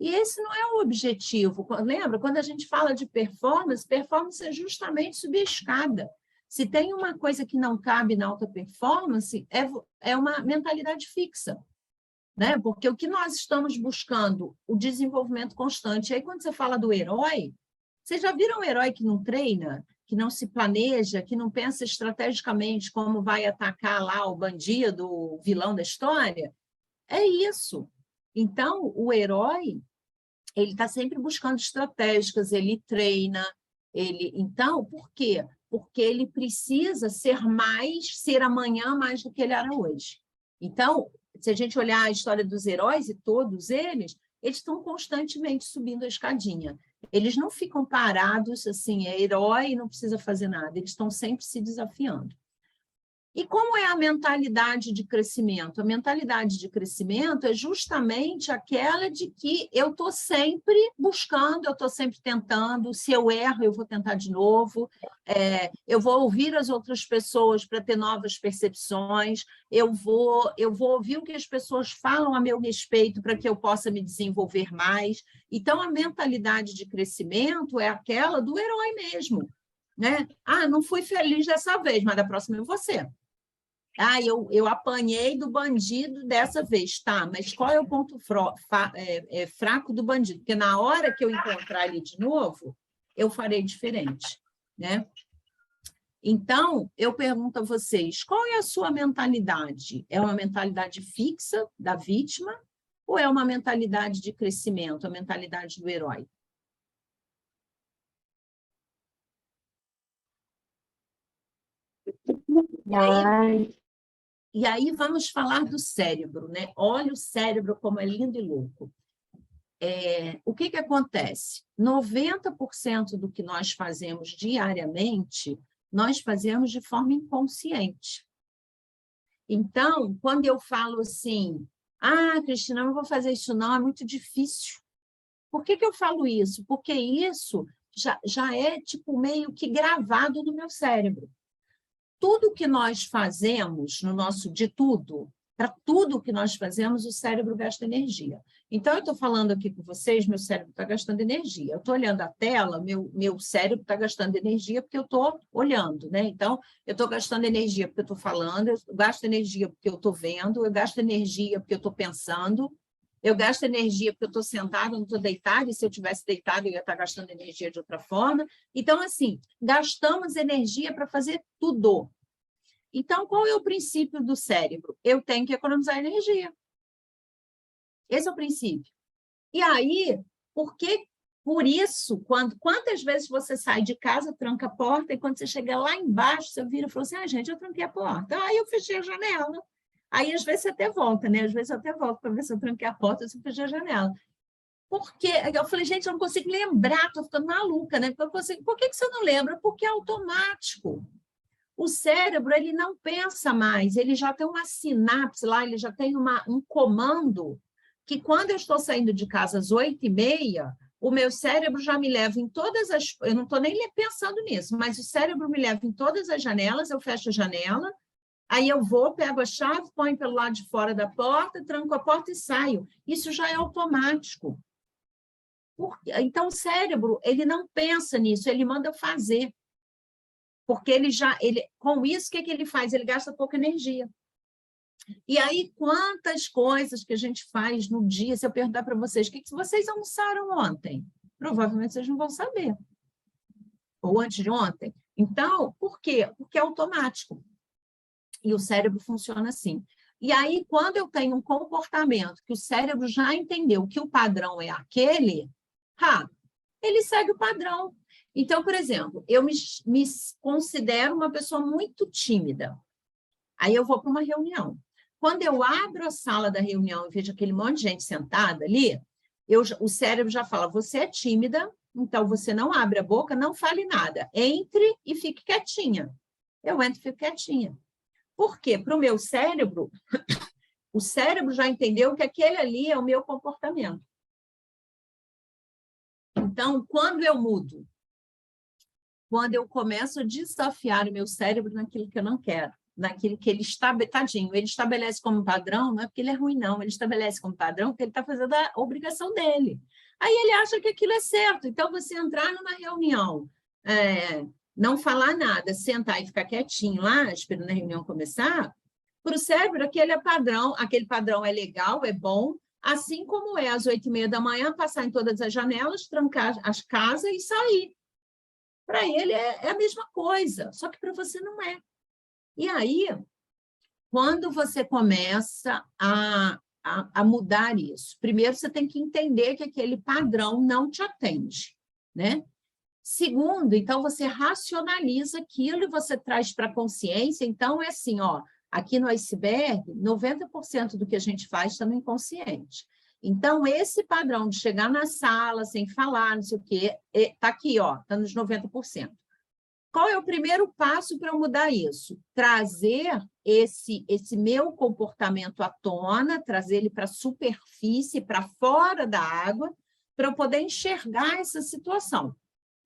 S3: E esse não é o objetivo. Lembra, quando a gente fala de performance, performance é justamente subir a escada. Se tem uma coisa que não cabe na alta performance, é uma mentalidade fixa, né? Porque o que nós estamos buscando, o desenvolvimento constante. E aí, quando você fala do herói, vocês já viram um herói que não treina, que não se planeja, que não pensa estrategicamente como vai atacar lá o bandido, o vilão da história? É isso. Então, o herói, ele está sempre buscando estratégicas, ele treina, Então, por quê? Porque ele precisa ser amanhã mais do que ele era hoje. Então, se a gente olhar a história dos heróis, e todos eles estão constantemente subindo a escadinha. Eles não ficam parados, assim, é herói e não precisa fazer nada, eles estão sempre se desafiando. E como é a mentalidade de crescimento? A mentalidade de crescimento é justamente aquela de que eu estou sempre buscando, eu estou sempre tentando, se eu erro, eu vou tentar de novo, eu vou ouvir as outras pessoas para ter novas percepções, eu vou ouvir o que as pessoas falam a meu respeito para que eu possa me desenvolver mais. Então, a mentalidade de crescimento é aquela do herói mesmo, né? Não fui feliz dessa vez, mas da próxima eu vou ser. Eu apanhei do bandido dessa vez, tá, mas qual é o ponto fraco do bandido? Porque na hora que eu encontrar ele de novo, eu farei diferente, né? Então, eu pergunto a vocês, qual é a sua mentalidade? É uma mentalidade fixa da vítima ou é uma mentalidade de crescimento, a mentalidade do herói? E aí vamos falar do cérebro, né? Olha o cérebro como é lindo e louco. O que acontece? 90% do que nós fazemos diariamente, nós fazemos de forma inconsciente. Então, quando eu falo assim, Cristina, não vou fazer isso não, é muito difícil. Por que eu falo isso? Porque isso já é tipo meio que gravado no meu cérebro. Tudo que nós fazemos no nosso de tudo, para tudo que nós fazemos, o cérebro gasta energia. Então, eu estou falando aqui com vocês, meu cérebro está gastando energia. Eu estou olhando a tela, meu cérebro está gastando energia porque eu estou olhando, né? Então, eu estou gastando energia porque eu estou falando, eu gasto energia porque eu estou vendo, eu gasto energia porque eu estou pensando, eu gasto energia porque eu estou sentada, não estou deitada, e se eu tivesse deitada, eu ia estar gastando energia de outra forma. Então, assim, gastamos energia para fazer tudo. Então, qual é o princípio do cérebro? Eu tenho que economizar energia. Esse é o princípio. E aí, por isso, quantas vezes você sai de casa, tranca a porta, e quando você chega lá embaixo, você vira e fala assim, gente, eu tranquei a porta. Aí eu fechei a janela. Aí, às vezes, você até volta, né? Às vezes eu até volto para ver se eu tranquei a porta ou se eu fechei a janela. Porque eu falei, gente, eu não consigo lembrar, estou ficando maluca, né? Por que você não lembra? Porque é automático. O cérebro, ele não pensa mais, ele já tem uma sinapse lá, ele já tem um comando que quando eu estou saindo de casa às 8h30, o meu cérebro já me leva em todas as... Eu não estou nem pensando nisso, mas o cérebro me leva em todas as janelas, eu fecho a janela, aí eu vou, pego a chave, ponho pelo lado de fora da porta, tranco a porta e saio. Isso já é automático. Então, o cérebro, ele não pensa nisso, ele manda fazer. Porque com isso, o que ele faz? Ele gasta pouca energia. E aí, quantas coisas que a gente faz no dia, se eu perguntar para vocês, o que vocês almoçaram ontem? Provavelmente vocês não vão saber. Ou antes de ontem. Então, por quê? Porque é automático. E o cérebro funciona assim. E aí, quando eu tenho um comportamento que o cérebro já entendeu que o padrão é aquele, ele segue o padrão. Então, por exemplo, eu me considero uma pessoa muito tímida. Aí eu vou para uma reunião. Quando eu abro a sala da reunião e vejo aquele monte de gente sentada ali, o cérebro já fala, você é tímida, então você não abre a boca, não fale nada. Entre e fique quietinha. Eu entro e fico quietinha. Por quê? Para o meu cérebro, o cérebro já entendeu que aquele ali é o meu comportamento. Então, quando eu mudo, quando eu começo a desafiar o meu cérebro naquilo que eu não quero, naquilo que ele tadinho, ele estabelece como padrão, não é porque ele é ruim, não, ele estabelece como padrão porque ele está fazendo a obrigação dele. Aí ele acha que aquilo é certo. Então, você entrar numa reunião, não falar nada, sentar e ficar quietinho lá, esperando a reunião começar, para o cérebro, aquele padrão é legal, é bom, assim como é às 8h30 da manhã, passar em todas as janelas, trancar as casas e sair. Para ele é a mesma coisa, só que para você não é. E aí, quando você começa a mudar isso, primeiro você tem que entender que aquele padrão não te atende, né? Segundo, então você racionaliza aquilo e você traz para a consciência. Então, é assim, aqui no iceberg, 90% do que a gente faz está no inconsciente. Então, esse padrão de chegar na sala sem falar, não sei o quê, está aqui, está nos 90%. Qual é o primeiro passo para eu mudar isso? Trazer esse meu comportamento à tona, trazer ele para a superfície, para fora da água, para eu poder enxergar essa situação,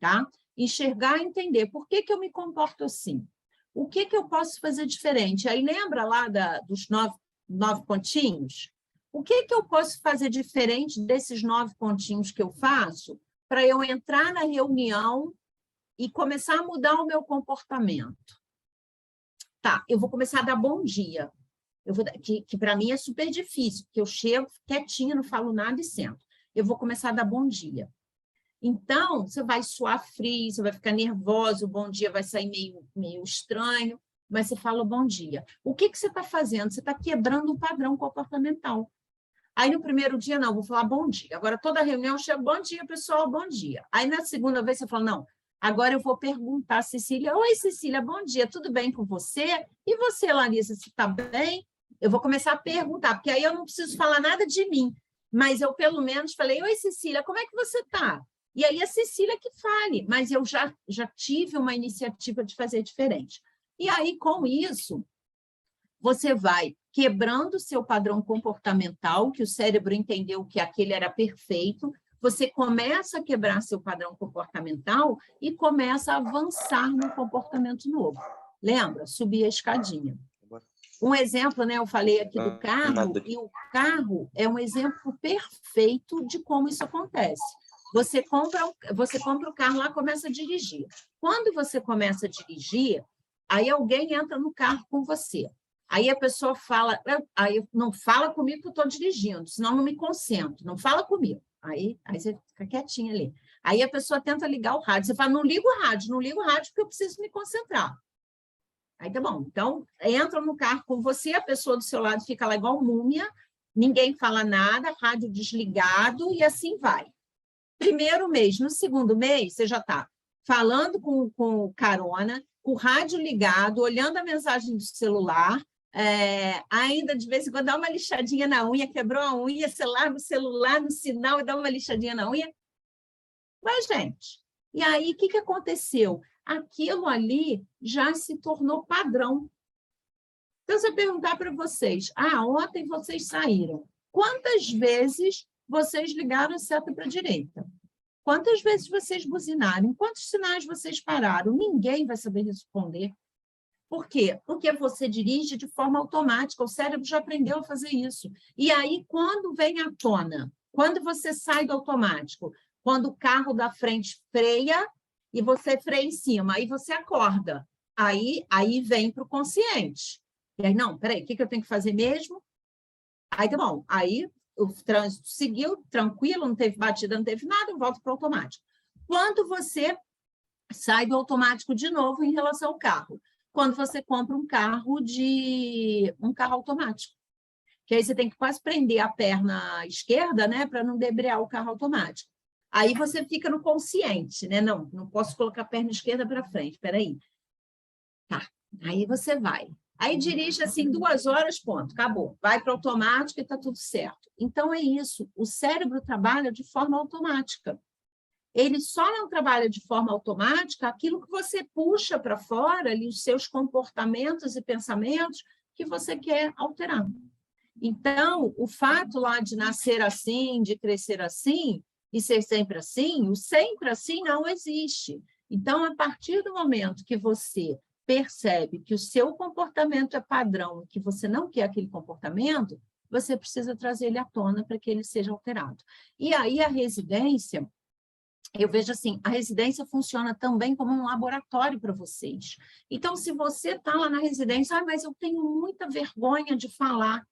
S3: tá? Enxergar e entender por que eu me comporto assim. O que eu posso fazer diferente? Aí lembra lá dos 9 pontinhos? O que eu posso fazer diferente desses 9 pontinhos que eu faço para eu entrar na reunião e começar a mudar o meu comportamento? Tá, eu vou começar a dar bom dia. Que para mim é super difícil, porque eu chego quietinha, não falo nada e sento. Eu vou começar a dar bom dia. Então, você vai suar frio, você vai ficar nervoso, o bom dia vai sair meio estranho, mas você fala bom dia. O que você está fazendo? Você está quebrando o padrão comportamental. Aí, no primeiro dia, não, vou falar bom dia. Agora, toda reunião chega, bom dia, pessoal, bom dia. Aí, na segunda vez, você fala, não, agora eu vou perguntar a Cecília, oi, Cecília, bom dia, tudo bem com você? E você, Larissa, você está bem? Eu vou começar a perguntar, porque aí eu não preciso falar nada de mim, mas eu, pelo menos, falei, oi, Cecília, como é que você está? E aí a Cecília que fale, mas eu já tive uma iniciativa de fazer diferente. E aí, com isso, você vai quebrando o seu padrão comportamental, que o cérebro entendeu que aquele era perfeito, você começa a quebrar seu padrão comportamental e começa a avançar no comportamento novo. Lembra? Subir a escadinha. Um exemplo, né? Eu falei aqui do carro, e o carro é um exemplo perfeito de como isso acontece. Você compra o carro lá, começa a dirigir. Quando você começa a dirigir, aí alguém entra no carro com você. Aí a pessoa fala, aí não fala comigo que eu estou dirigindo, senão não me concentro, não fala comigo. Aí você fica quietinha ali. Aí a pessoa tenta ligar o rádio. Você fala, não liga o rádio porque eu preciso me concentrar. Aí tá bom. Então, entra no carro com você, a pessoa do seu lado fica lá igual múmia, ninguém fala nada, rádio desligado, e assim vai. Primeiro mês. No segundo mês, você já está falando com o carona, com o rádio ligado, olhando a mensagem do celular, ainda de vez em quando dá uma lixadinha na unha, quebrou a unha, celular no sinal e dá uma lixadinha na unha. Mas, gente, e aí o que aconteceu? Aquilo ali já se tornou padrão. Então, se eu perguntar para vocês, ontem vocês saíram, quantas vezes vocês ligaram a seta para a direita? Quantas vezes vocês buzinaram? Quantos sinais vocês pararam? Ninguém vai saber responder. Por quê? Porque você dirige de forma automática, o cérebro já aprendeu a fazer isso. E aí, quando vem à tona, quando você sai do automático, quando o carro da frente freia e você freia em cima, aí você acorda, aí vem para o consciente. E aí, não, peraí, o que eu tenho que fazer mesmo? Aí, tá bom, aí o trânsito seguiu, tranquilo, não teve batida, não teve nada, eu volto para o automático. Quando você sai do automático de novo em relação ao carro? Quando você compra um carro automático. Que aí você tem que quase prender a perna esquerda, né, para não debrear o carro automático. Aí você fica no consciente, né? Não posso colocar a perna esquerda para frente, peraí. Tá, aí você vai. Aí dirige assim 2 horas, ponto, acabou. Vai para o automático e está tudo certo. Então é isso, o cérebro trabalha de forma automática. Ele só não trabalha de forma automática aquilo que você puxa para fora, ali, os seus comportamentos e pensamentos que você quer alterar. Então, o fato lá de nascer assim, de crescer assim, e ser sempre assim, o sempre assim não existe. Então, a partir do momento que você percebe que o seu comportamento é padrão, que você não quer aquele comportamento, você precisa trazer ele à tona para que ele seja alterado. E aí a residência, eu vejo assim, a residência funciona também como um laboratório para vocês. Então, se você está lá na residência, mas eu tenho muita vergonha de falar.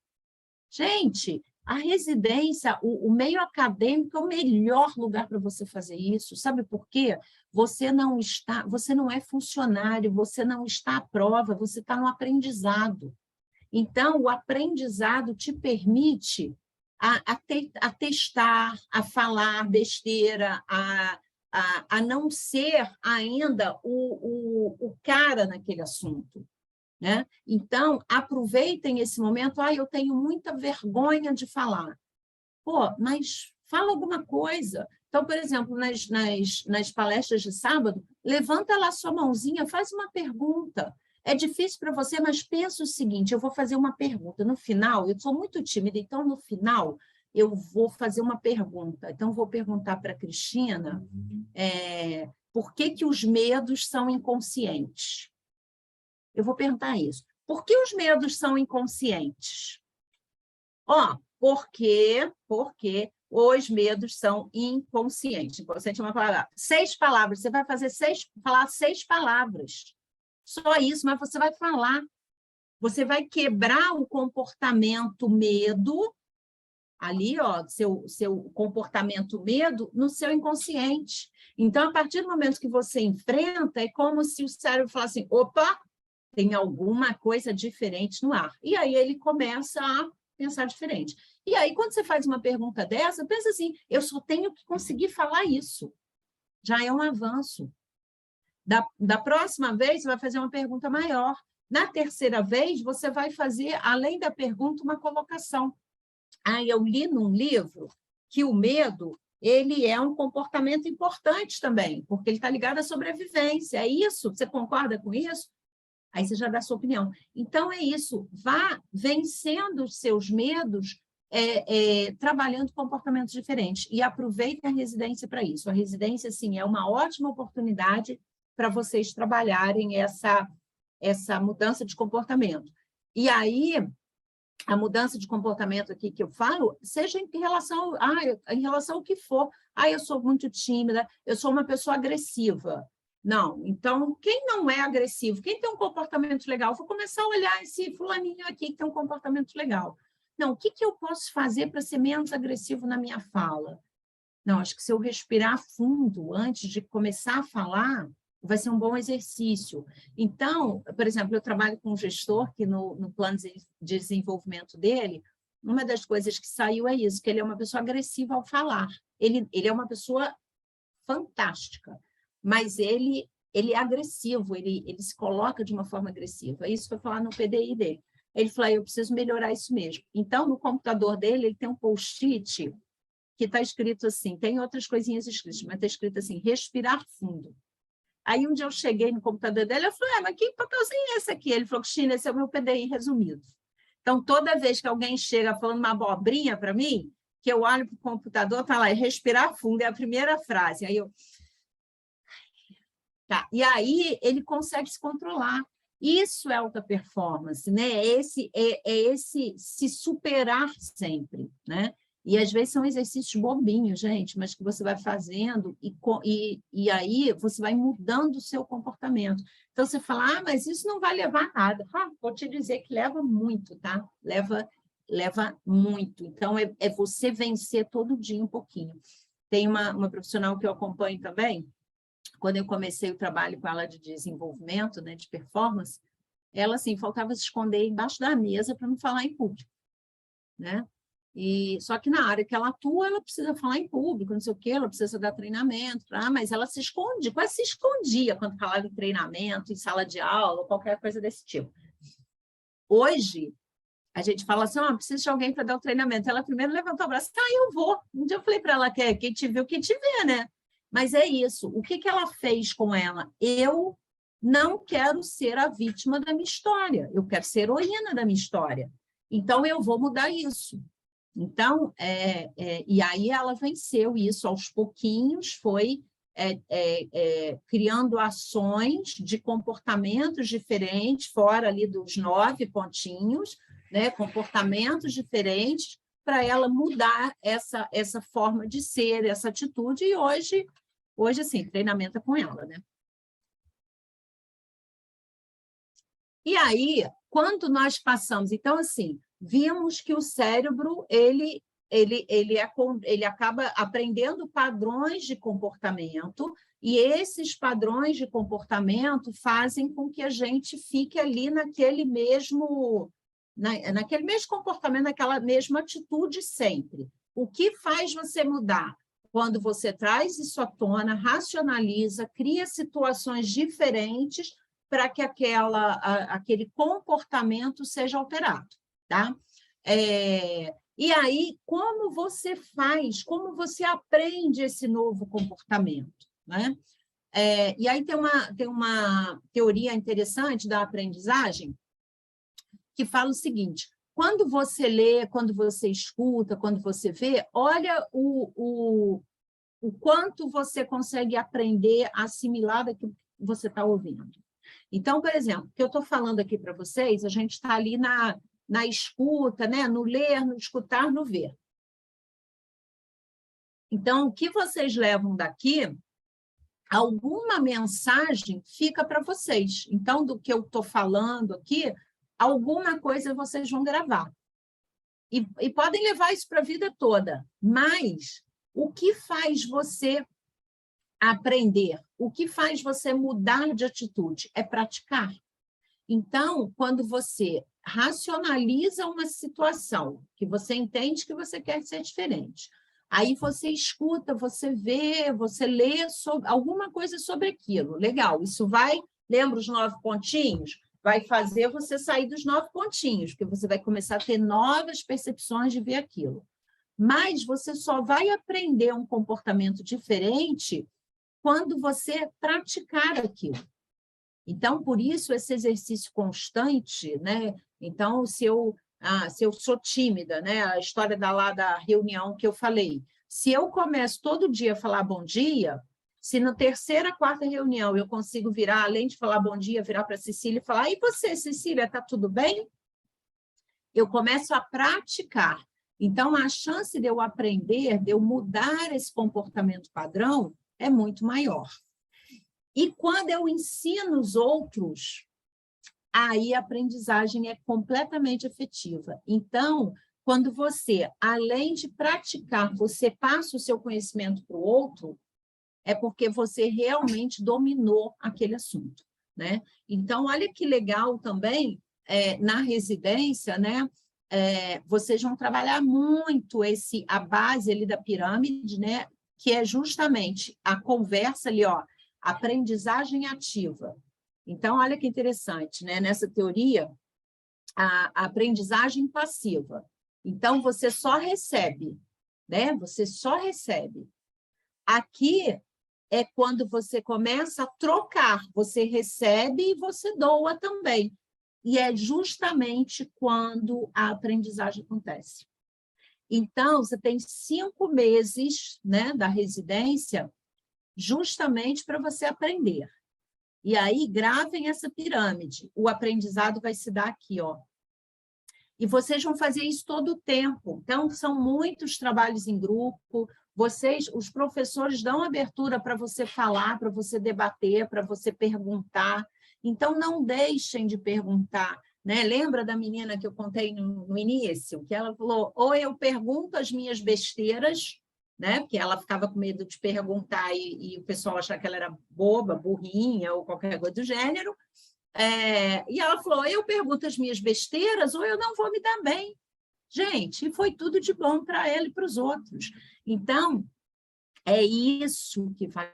S3: Gente, a residência, o meio acadêmico é o melhor lugar para você fazer isso. Sabe por quê? Você não é funcionário, você não está à prova, você está no aprendizado. Então, o aprendizado te permite a testar, a falar besteira, a não ser ainda o cara naquele assunto. Né? Então, aproveitem esse momento. Eu tenho muita vergonha de falar. Pô, mas fala alguma coisa. Então, por exemplo, nas palestras de sábado, levanta lá sua mãozinha, faz uma pergunta. É difícil para você, mas pensa o seguinte, eu vou fazer uma pergunta. No final, eu sou muito tímida, então, no final, eu vou fazer uma pergunta. Então, vou perguntar para a Cristina por que os medos são inconscientes? Eu vou perguntar isso. Por que os medos são inconscientes? Porque os medos são inconscientes. Inconsciente é uma palavra. 6 palavras. Você vai falar 6 palavras. Só isso, mas você vai falar. Você vai quebrar o comportamento medo, ali, seu comportamento medo, no seu inconsciente. Então, a partir do momento que você enfrenta, é como se o cérebro falasse assim, opa, tem alguma coisa diferente no ar. E aí ele começa a pensar diferente. E aí, quando você faz uma pergunta dessa, pensa assim, eu só tenho que conseguir falar isso. Já é um avanço. Da próxima vez, você vai fazer uma pergunta maior. Na terceira vez, você vai fazer, além da pergunta, uma colocação. Eu li num livro que o medo, ele é um comportamento importante também, porque ele está ligado à sobrevivência. É isso? Você concorda com isso? Aí você já dá a sua opinião. Então, é isso. Vá vencendo os seus medos trabalhando comportamentos diferentes. E aproveitem a residência para isso. A residência, sim, é uma ótima oportunidade para vocês trabalharem essa mudança de comportamento. E aí, a mudança de comportamento aqui que eu falo, seja em relação ao que for. Eu sou muito tímida, eu sou uma pessoa agressiva. Não, então, quem não é agressivo, quem tem um comportamento legal, vou começar a olhar esse fulaninho aqui que tem um comportamento legal. Não, o que eu posso fazer para ser menos agressivo na minha fala? Não, acho que se eu respirar fundo antes de começar a falar, vai ser um bom exercício. Então, por exemplo, eu trabalho com um gestor que no plano de desenvolvimento dele, uma das coisas que saiu é isso, que ele é uma pessoa agressiva ao falar. Ele é uma pessoa fantástica, mas ele é agressivo, ele se coloca de uma forma agressiva. Isso foi falar no PDI dele. Ele falou, eu preciso melhorar isso mesmo. Então, no computador dele, ele tem um post-it que está escrito assim, tem outras coisinhas escritas, mas está escrito assim, respirar fundo. Aí, um dia eu cheguei no computador dele, eu falei, mas que papelzinho é esse aqui? Ele falou, Cristina, esse é o meu PDI resumido. Então, toda vez que alguém chega falando uma abobrinha para mim, que eu olho para o computador, está lá, respirar fundo, é a primeira frase. Aí eu... Tá. E aí, ele consegue se controlar. Isso é alta performance, né? Esse se superar sempre, né? E, às vezes, são exercícios bobinhos, gente, mas que você vai fazendo e aí você vai mudando o seu comportamento. Então, você fala, mas isso não vai levar a nada. Vou te dizer que leva muito, tá? Leva muito. Então, é você vencer todo dia um pouquinho. Tem uma profissional que eu acompanho também, quando eu comecei o trabalho com ela de desenvolvimento, né, de performance, ela, assim, faltava se esconder embaixo da mesa para não falar em público, né? Só que na área que ela atua, ela precisa falar em público, não sei o quê, ela precisa dar treinamento, mas ela se esconde, quase se escondia quando falava em treinamento, em sala de aula, qualquer coisa desse tipo. Hoje, a gente fala assim, precisa de alguém para dar o treinamento. Ela primeiro levantou o braço, eu vou. Um dia eu falei para ela que quem te viu, quem te vê, né? Mas é isso. O que ela fez com ela? Eu não quero ser a vítima da minha história. Eu quero ser heroína da minha história. Então, eu vou mudar isso. Então, e aí ela venceu isso aos pouquinhos, foi criando ações de comportamentos diferentes, fora ali dos 9 pontinhos, né? Comportamentos diferentes, para ela mudar essa forma de ser, essa atitude, e hoje assim, treinamento é com ela, né? E aí, quando nós passamos... Então, assim, vimos que o cérebro, ele acaba aprendendo padrões de comportamento, e esses padrões de comportamento fazem com que a gente fique ali naquele mesmo comportamento, naquela mesma atitude sempre. O que faz você mudar? Quando você traz isso à tona, racionaliza, cria situações diferentes para que aquele comportamento seja alterado, tá? E aí, como você faz, como você aprende esse novo comportamento, né? E aí tem uma teoria interessante da aprendizagem que fala o seguinte, quando você lê, quando você escuta, quando você vê, olha o quanto você consegue aprender, assimilar daquilo que você está ouvindo. Então, por exemplo, o que eu estou falando aqui para vocês, a gente está ali na escuta, né? No ler, no escutar, no ver. Então, o que vocês levam daqui, alguma mensagem fica para vocês. Então, do que eu estou falando aqui, alguma coisa vocês vão gravar. E podem levar isso para a vida toda, mas o que faz você aprender? O que faz você mudar de atitude? É praticar. Então, quando você racionaliza uma situação, que você entende que você quer ser diferente, aí você escuta, você vê, você lê sobre, alguma coisa sobre aquilo. Legal, isso vai, lembra os 9 pontinhos? Vai fazer você sair dos 9 pontinhos, porque você vai começar a ter novas percepções de ver aquilo. Mas você só vai aprender um comportamento diferente quando você praticar aquilo. Então, por isso, esse exercício constante, né? Então, se eu se eu sou tímida, né? A história da reunião que eu falei. Se eu começo todo dia a falar bom dia, se na terceira, quarta reunião eu consigo virar, além de falar bom dia, virar para a Cecília e falar: e você, Cecília, está tudo bem? Eu começo a praticar. Então, a chance de eu aprender, de eu mudar esse comportamento padrão, é muito maior. E quando eu ensino os outros, aí a aprendizagem é completamente efetiva. Então, quando você, além de praticar, você passa o seu conhecimento para o outro, é porque você realmente dominou aquele assunto, né? Então, olha que legal também, na residência, né? Vocês vão trabalhar muito a base ali da pirâmide, né? Que é justamente a conversa ali, ó, aprendizagem ativa. Então, olha que interessante, né? Nessa teoria, a aprendizagem passiva. Então, você só recebe, né? Você só recebe. Aqui é quando você começa a trocar, você recebe e você doa também. E é justamente quando a aprendizagem acontece. Então, você tem 5 meses, né, da residência justamente para você aprender. E aí, gravem essa pirâmide. O aprendizado vai se dar aqui, ó. E vocês vão fazer isso todo o tempo. Então, são muitos trabalhos em grupo. Os professores dão abertura para você falar, para você debater, para você perguntar. Então, não deixem de perguntar, né? Lembra da menina que eu contei no início? Que ela falou, ou eu pergunto as minhas besteiras, né? Porque ela ficava com medo de perguntar e o pessoal achar que ela era boba, burrinha ou qualquer coisa do gênero. E ela falou, eu pergunto as minhas besteiras ou eu não vou me dar bem. Gente, foi tudo de bom para ela e para os outros. Então, é isso que vai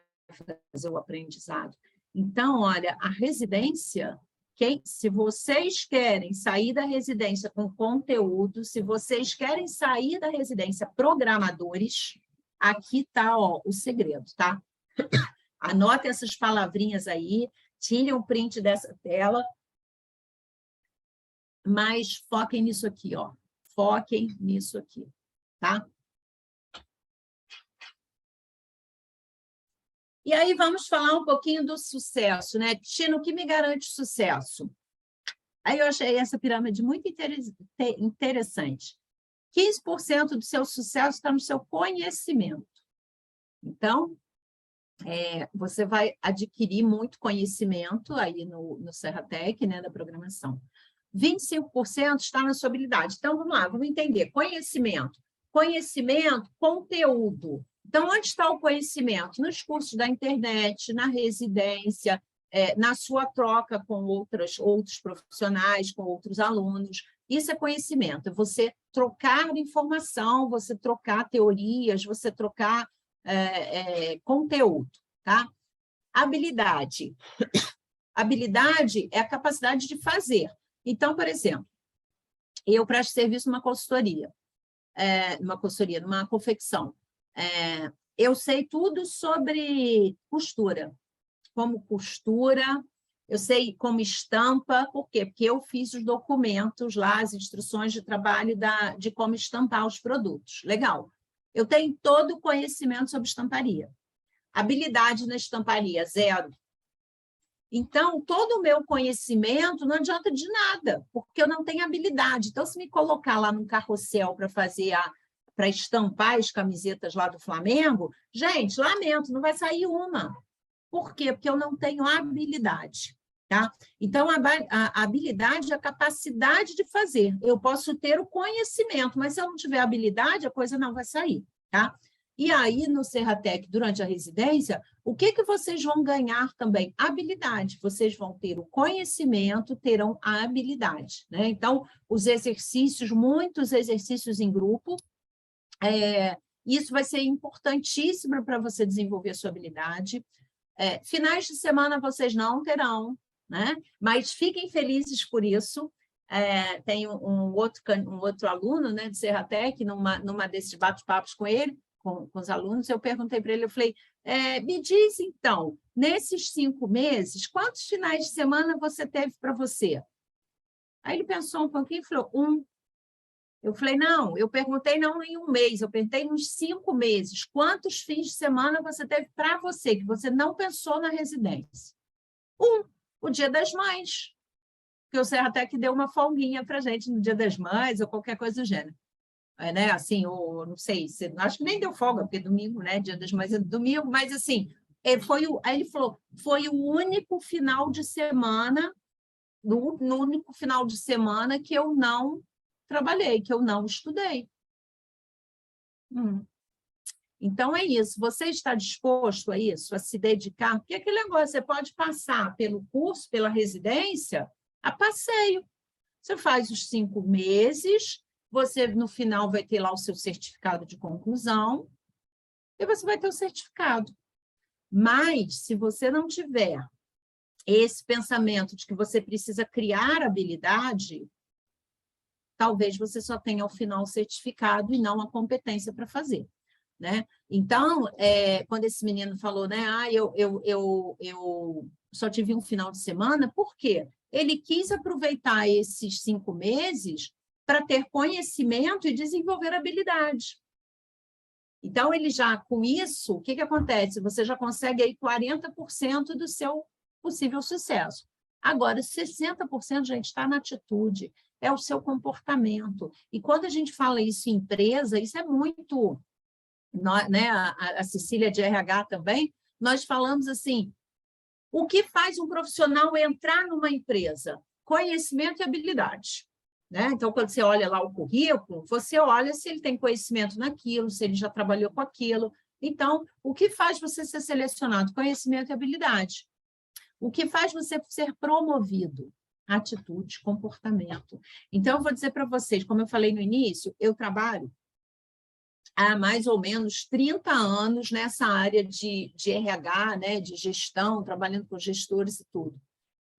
S3: fazer o aprendizado. Então, olha, a residência, se vocês querem sair da residência com conteúdo, se vocês querem sair da residência programadores, aqui está o segredo, tá? Anotem essas palavrinhas aí, tirem um print dessa tela, mas foquem nisso aqui, ó. Foquem nisso aqui, tá? E aí vamos falar um pouquinho do sucesso, né? Tino, o que me garante sucesso? Aí eu achei essa pirâmide muito interessante. 15% do seu sucesso está no seu conhecimento. Então, você vai adquirir muito conhecimento aí no Serratec, né, da programação. 25% está na sua habilidade. Então, vamos lá, vamos entender. Conhecimento. Conhecimento, conteúdo. Então, onde está o conhecimento? Nos cursos da internet, na residência, na sua troca com outros profissionais, com outros alunos. Isso é conhecimento. Você trocar informação, você trocar teorias, você trocar conteúdo, tá? Habilidade. Habilidade é a capacidade de fazer. Então, por exemplo, eu presto serviço numa consultoria, numa confecção. Eu sei tudo sobre costura, como costura, eu sei como estampa, por quê? Porque eu fiz os documentos lá, as instruções de trabalho de como estampar os produtos. Legal. Eu tenho todo o conhecimento sobre estamparia. Habilidade na estamparia, 0. Então, todo o meu conhecimento não adianta de nada, porque eu não tenho habilidade. Então, se me colocar lá num carrossel para estampar as camisetas lá do Flamengo, gente, lamento, não vai sair uma. Por quê? Porque eu não tenho habilidade. Tá? Então, a habilidade é a capacidade de fazer. Eu posso ter o conhecimento, mas se eu não tiver habilidade, a coisa não vai sair. Tá? E aí, no Serratec, durante a residência, o que vocês vão ganhar também? Habilidade. Vocês vão ter o conhecimento, terão a habilidade. Né? Então, os exercícios, muitos exercícios em grupo, isso vai ser importantíssimo para você desenvolver a sua habilidade. Finais de semana vocês não terão, né? Mas fiquem felizes por isso. Tem um outro aluno, né, do Serratec, numa desses bate-papos com ele, com os alunos, eu perguntei para ele, eu falei, me diz então, nesses 5 meses, quantos finais de semana você teve para você? Aí ele pensou um pouquinho e falou, 1. Eu falei, não, eu perguntei não em 1 mês, eu perguntei nos 5 meses. Quantos fins de semana você teve para você, que você não pensou na residência? O Dia das Mães, que você até que deu uma folguinha para a gente no Dia das Mães, ou qualquer coisa do gênero. Né? Assim, ou não sei, acho que nem deu folga, porque domingo, né? Dia das Mães é domingo, mas assim, aí ele falou, foi o único final de semana, no único final de semana que eu não trabalhei, que eu não estudei. Então, é isso. Você está disposto a isso, a se dedicar? Porque aquele negócio, você pode passar pelo curso, pela residência, a passeio. Você faz os 5 meses, você, no final, vai ter lá o seu certificado de conclusão, e você vai ter o certificado. Mas, se você não tiver esse pensamento de que você precisa criar habilidade, talvez você só tenha, ao final, o certificado e não a competência para fazer. Né? Então, quando esse menino falou, né, eu só tive um final de semana, por quê? Ele quis aproveitar esses 5 meses para ter conhecimento e desenvolver habilidade. Então, ele já, com isso, o que acontece? Você já consegue aí 40% do seu possível sucesso. Agora, 60%, gente, está na atitude, é o seu comportamento. E quando a gente fala isso em empresa, isso é muito... Né, a Cecília de RH também, nós falamos assim, o que faz um profissional entrar numa empresa? Conhecimento e habilidade. Né? Então, quando você olha lá o currículo, você olha se ele tem conhecimento naquilo, se ele já trabalhou com aquilo. Então, o que faz você ser selecionado? Conhecimento e habilidade. O que faz você ser promovido? Atitude, comportamento. Então, eu vou dizer para vocês, como eu falei no início, eu trabalho há mais ou menos 30 anos nessa área de RH, né, de gestão, trabalhando com gestores e tudo.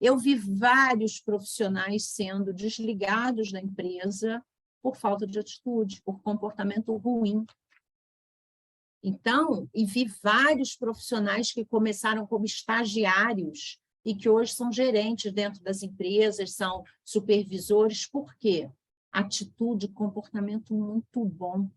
S3: Eu vi vários profissionais sendo desligados da empresa por falta de atitude, por comportamento ruim. Então, e vi vários profissionais que começaram como estagiários e que hoje são gerentes dentro das empresas, são supervisores. Por quê? Atitude, comportamento muito bom.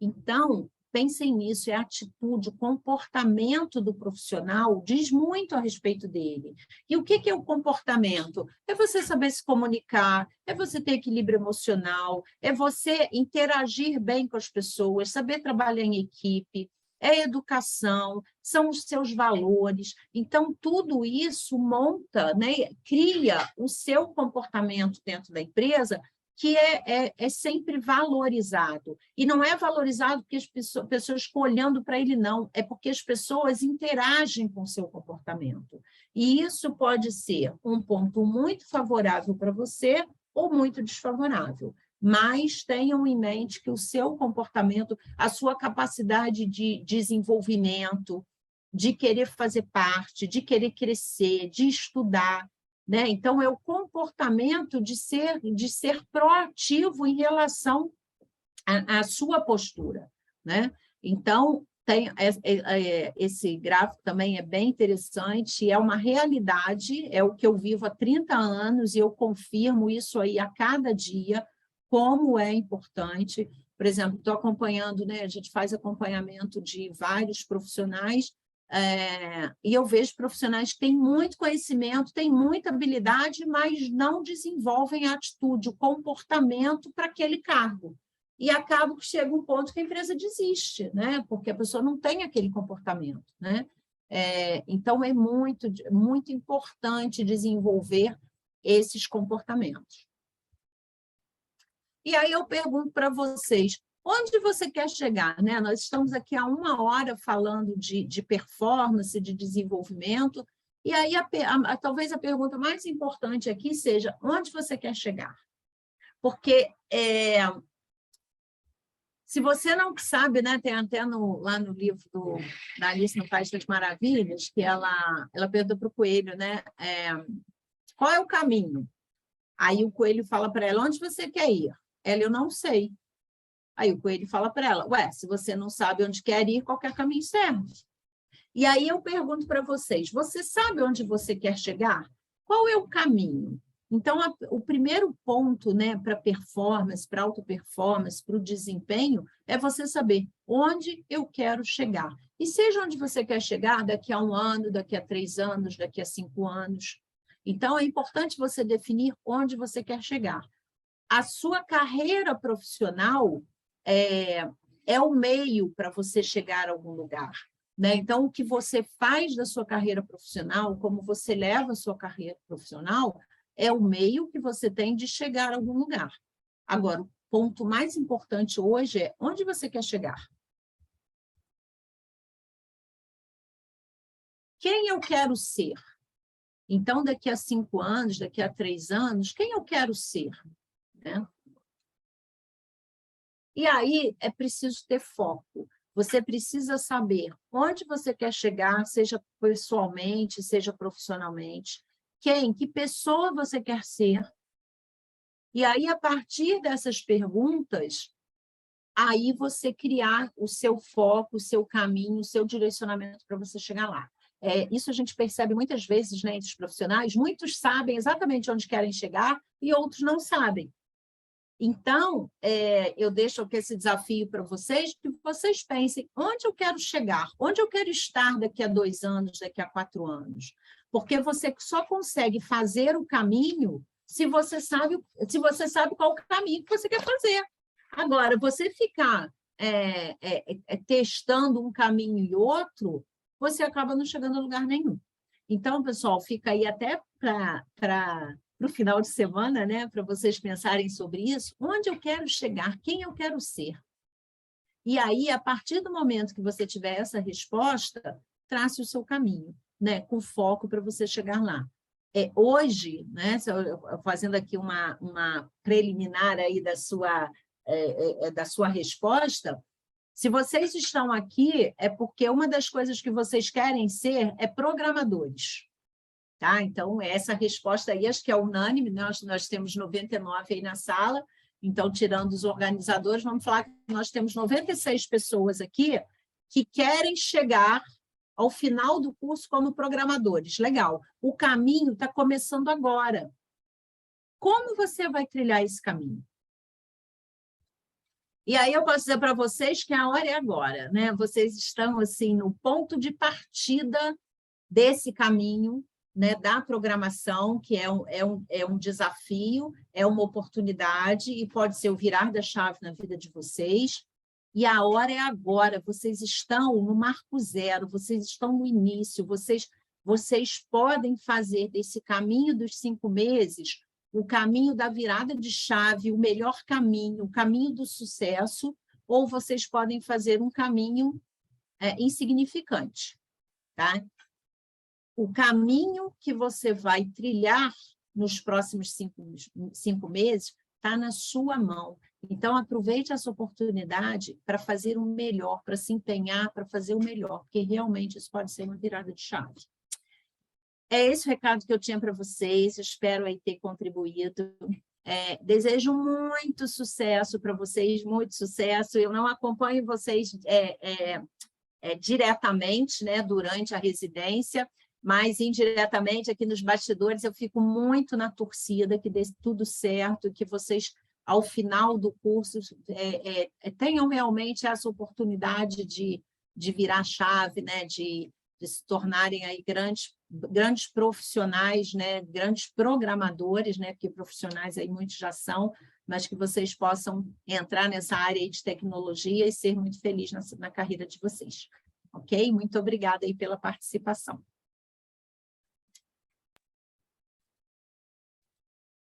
S3: Então, pensem nisso, é a atitude, o comportamento do profissional diz muito a respeito dele. E o que é o comportamento? É você saber se comunicar, é você ter equilíbrio emocional, é você interagir bem com as pessoas, saber trabalhar em equipe, é educação, são os seus valores. Então, tudo isso monta, né, cria o seu comportamento dentro da empresa, que é sempre valorizado. E não é valorizado porque as pessoas ficam olhando para ele, não. É porque as pessoas interagem com o seu comportamento. E isso pode ser um ponto muito favorável para você ou muito desfavorável. Mas tenham em mente que o seu comportamento, a sua capacidade de desenvolvimento, de querer fazer parte, de querer crescer, de estudar, né? Então, é o comportamento de ser proativo em relação à sua postura. Né? Então, esse gráfico também é bem interessante, é uma realidade, é o que eu vivo há 30 anos, e eu confirmo isso aí a cada dia, como é importante. Por exemplo, estou acompanhando, né? A gente faz acompanhamento de vários profissionais, e eu vejo profissionais que têm muito conhecimento, têm muita habilidade, mas não desenvolvem a atitude, o comportamento para aquele cargo. E acaba que chega um ponto que a empresa desiste, né? Porque a pessoa não tem aquele comportamento. Né? Então, é muito, muito importante desenvolver esses comportamentos. E aí eu pergunto para vocês, onde você quer chegar? Né? Nós estamos aqui há 1 hora falando de performance, de desenvolvimento, e aí talvez a pergunta mais importante aqui seja, onde você quer chegar? Porque se você não sabe, né, tem até lá no livro da Alice no País das Maravilhas, que ela pergunta para o coelho, né, qual é o caminho? Aí o coelho fala para ela, onde você quer ir? Ela, eu não sei. Aí o coelho fala para ela, se você não sabe onde quer ir, qualquer caminho serve. E aí eu pergunto para vocês, você sabe onde você quer chegar? Qual é o caminho? Então, o primeiro ponto, né, para performance, para alta performance, para o desempenho, é você saber onde eu quero chegar. E seja onde você quer chegar daqui a 1 ano, daqui a 3 anos, daqui a 5 anos. Então, é importante você definir onde você quer chegar. A sua carreira profissional é o meio para você chegar a algum lugar, né? Então, o que você faz da sua carreira profissional, como você leva a sua carreira profissional, é o meio que você tem de chegar a algum lugar. Agora, o ponto mais importante hoje é onde você quer chegar. Quem eu quero ser? Então, daqui a 5 anos, daqui a 3 anos, quem eu quero ser? Né? E aí é preciso ter foco. Você precisa saber onde você quer chegar, seja pessoalmente, seja profissionalmente. Que pessoa você quer ser. E aí, a partir dessas perguntas, aí você criar o seu foco, o seu caminho, o seu direcionamento para você chegar lá. Isso a gente percebe muitas vezes, né, entre os profissionais. Muitos sabem exatamente onde querem chegar e outros não sabem. Então, eu deixo aqui esse desafio para vocês, que vocês pensem onde eu quero chegar, onde eu quero estar daqui a 2 anos, daqui a 4 anos. Porque você só consegue fazer o caminho se você sabe qual o caminho que você quer fazer. Agora, você ficar testando um caminho e outro, você acaba não chegando a lugar nenhum. Então, pessoal, fica aí até para o final de semana, né, para vocês pensarem sobre isso, onde eu quero chegar, quem eu quero ser. E aí, a partir do momento que você tiver essa resposta, trace o seu caminho, né, com foco para você chegar lá. Hoje, né, fazendo aqui uma preliminar aí da sua resposta, se vocês estão aqui, é porque uma das coisas que vocês querem ser é programadores. Tá? Então, essa resposta aí, acho que é unânime, nós temos 99 aí na sala, então, tirando os organizadores, vamos falar que nós temos 96 pessoas aqui que querem chegar ao final do curso como programadores. Legal, o caminho está começando agora. Como você vai trilhar esse caminho? E aí eu posso dizer para vocês que a hora é agora, né? Vocês estão assim no ponto de partida desse caminho, né, da programação, que é um desafio, é uma oportunidade e pode ser o virar da chave na vida de vocês. E a hora é agora, vocês estão no marco zero, vocês estão no início, vocês podem fazer desse caminho dos 5 meses o caminho da virada de chave, o melhor caminho, o caminho do sucesso, ou vocês podem fazer um caminho insignificante, tá? O caminho que você vai trilhar nos próximos 5 meses está na sua mão. Então, aproveite essa oportunidade para fazer o melhor, para se empenhar, para fazer o melhor, porque realmente isso pode ser uma virada de chave. É esse o recado que eu tinha para vocês, espero aí ter contribuído. Desejo muito sucesso para vocês, muito sucesso. Eu não acompanho vocês diretamente, né, durante a residência, mas indiretamente aqui nos bastidores eu fico muito na torcida que dê tudo certo, que vocês, ao final do curso, tenham realmente essa oportunidade de virar a chave, né, de se tornarem aí grandes profissionais, né, grandes programadores, né, porque profissionais aí muitos já são, mas que vocês possam entrar nessa área aí de tecnologia e ser muito felizes na carreira de vocês. Ok? Muito obrigada aí pela participação.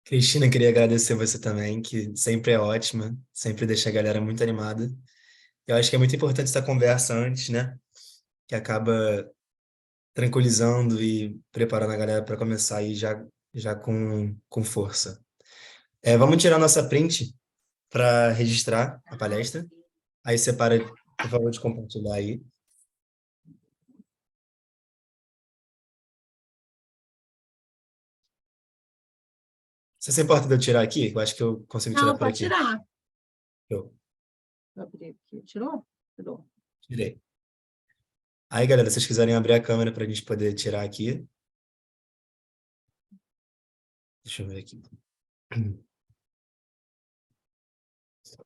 S2: Cristina, queria agradecer você também, que sempre é ótima, sempre deixa a galera muito animada. Eu acho que é muito importante essa conversa antes, né? Que acaba tranquilizando e preparando a galera para começar aí já com força. Vamos tirar nossa print para registrar a palestra. Aí separa, por favor, de compartilhar aí. Você se importa de eu tirar aqui? Eu acho que eu consigo tirar
S3: Não,
S2: por
S3: pode
S2: aqui.
S3: tirar.
S2: Eu
S3: Vou abrir aqui. Tirou? Tirou.
S2: tirei. Aí, galera, se vocês quiserem abrir a câmera para a gente poder tirar aqui. Deixa eu ver aqui.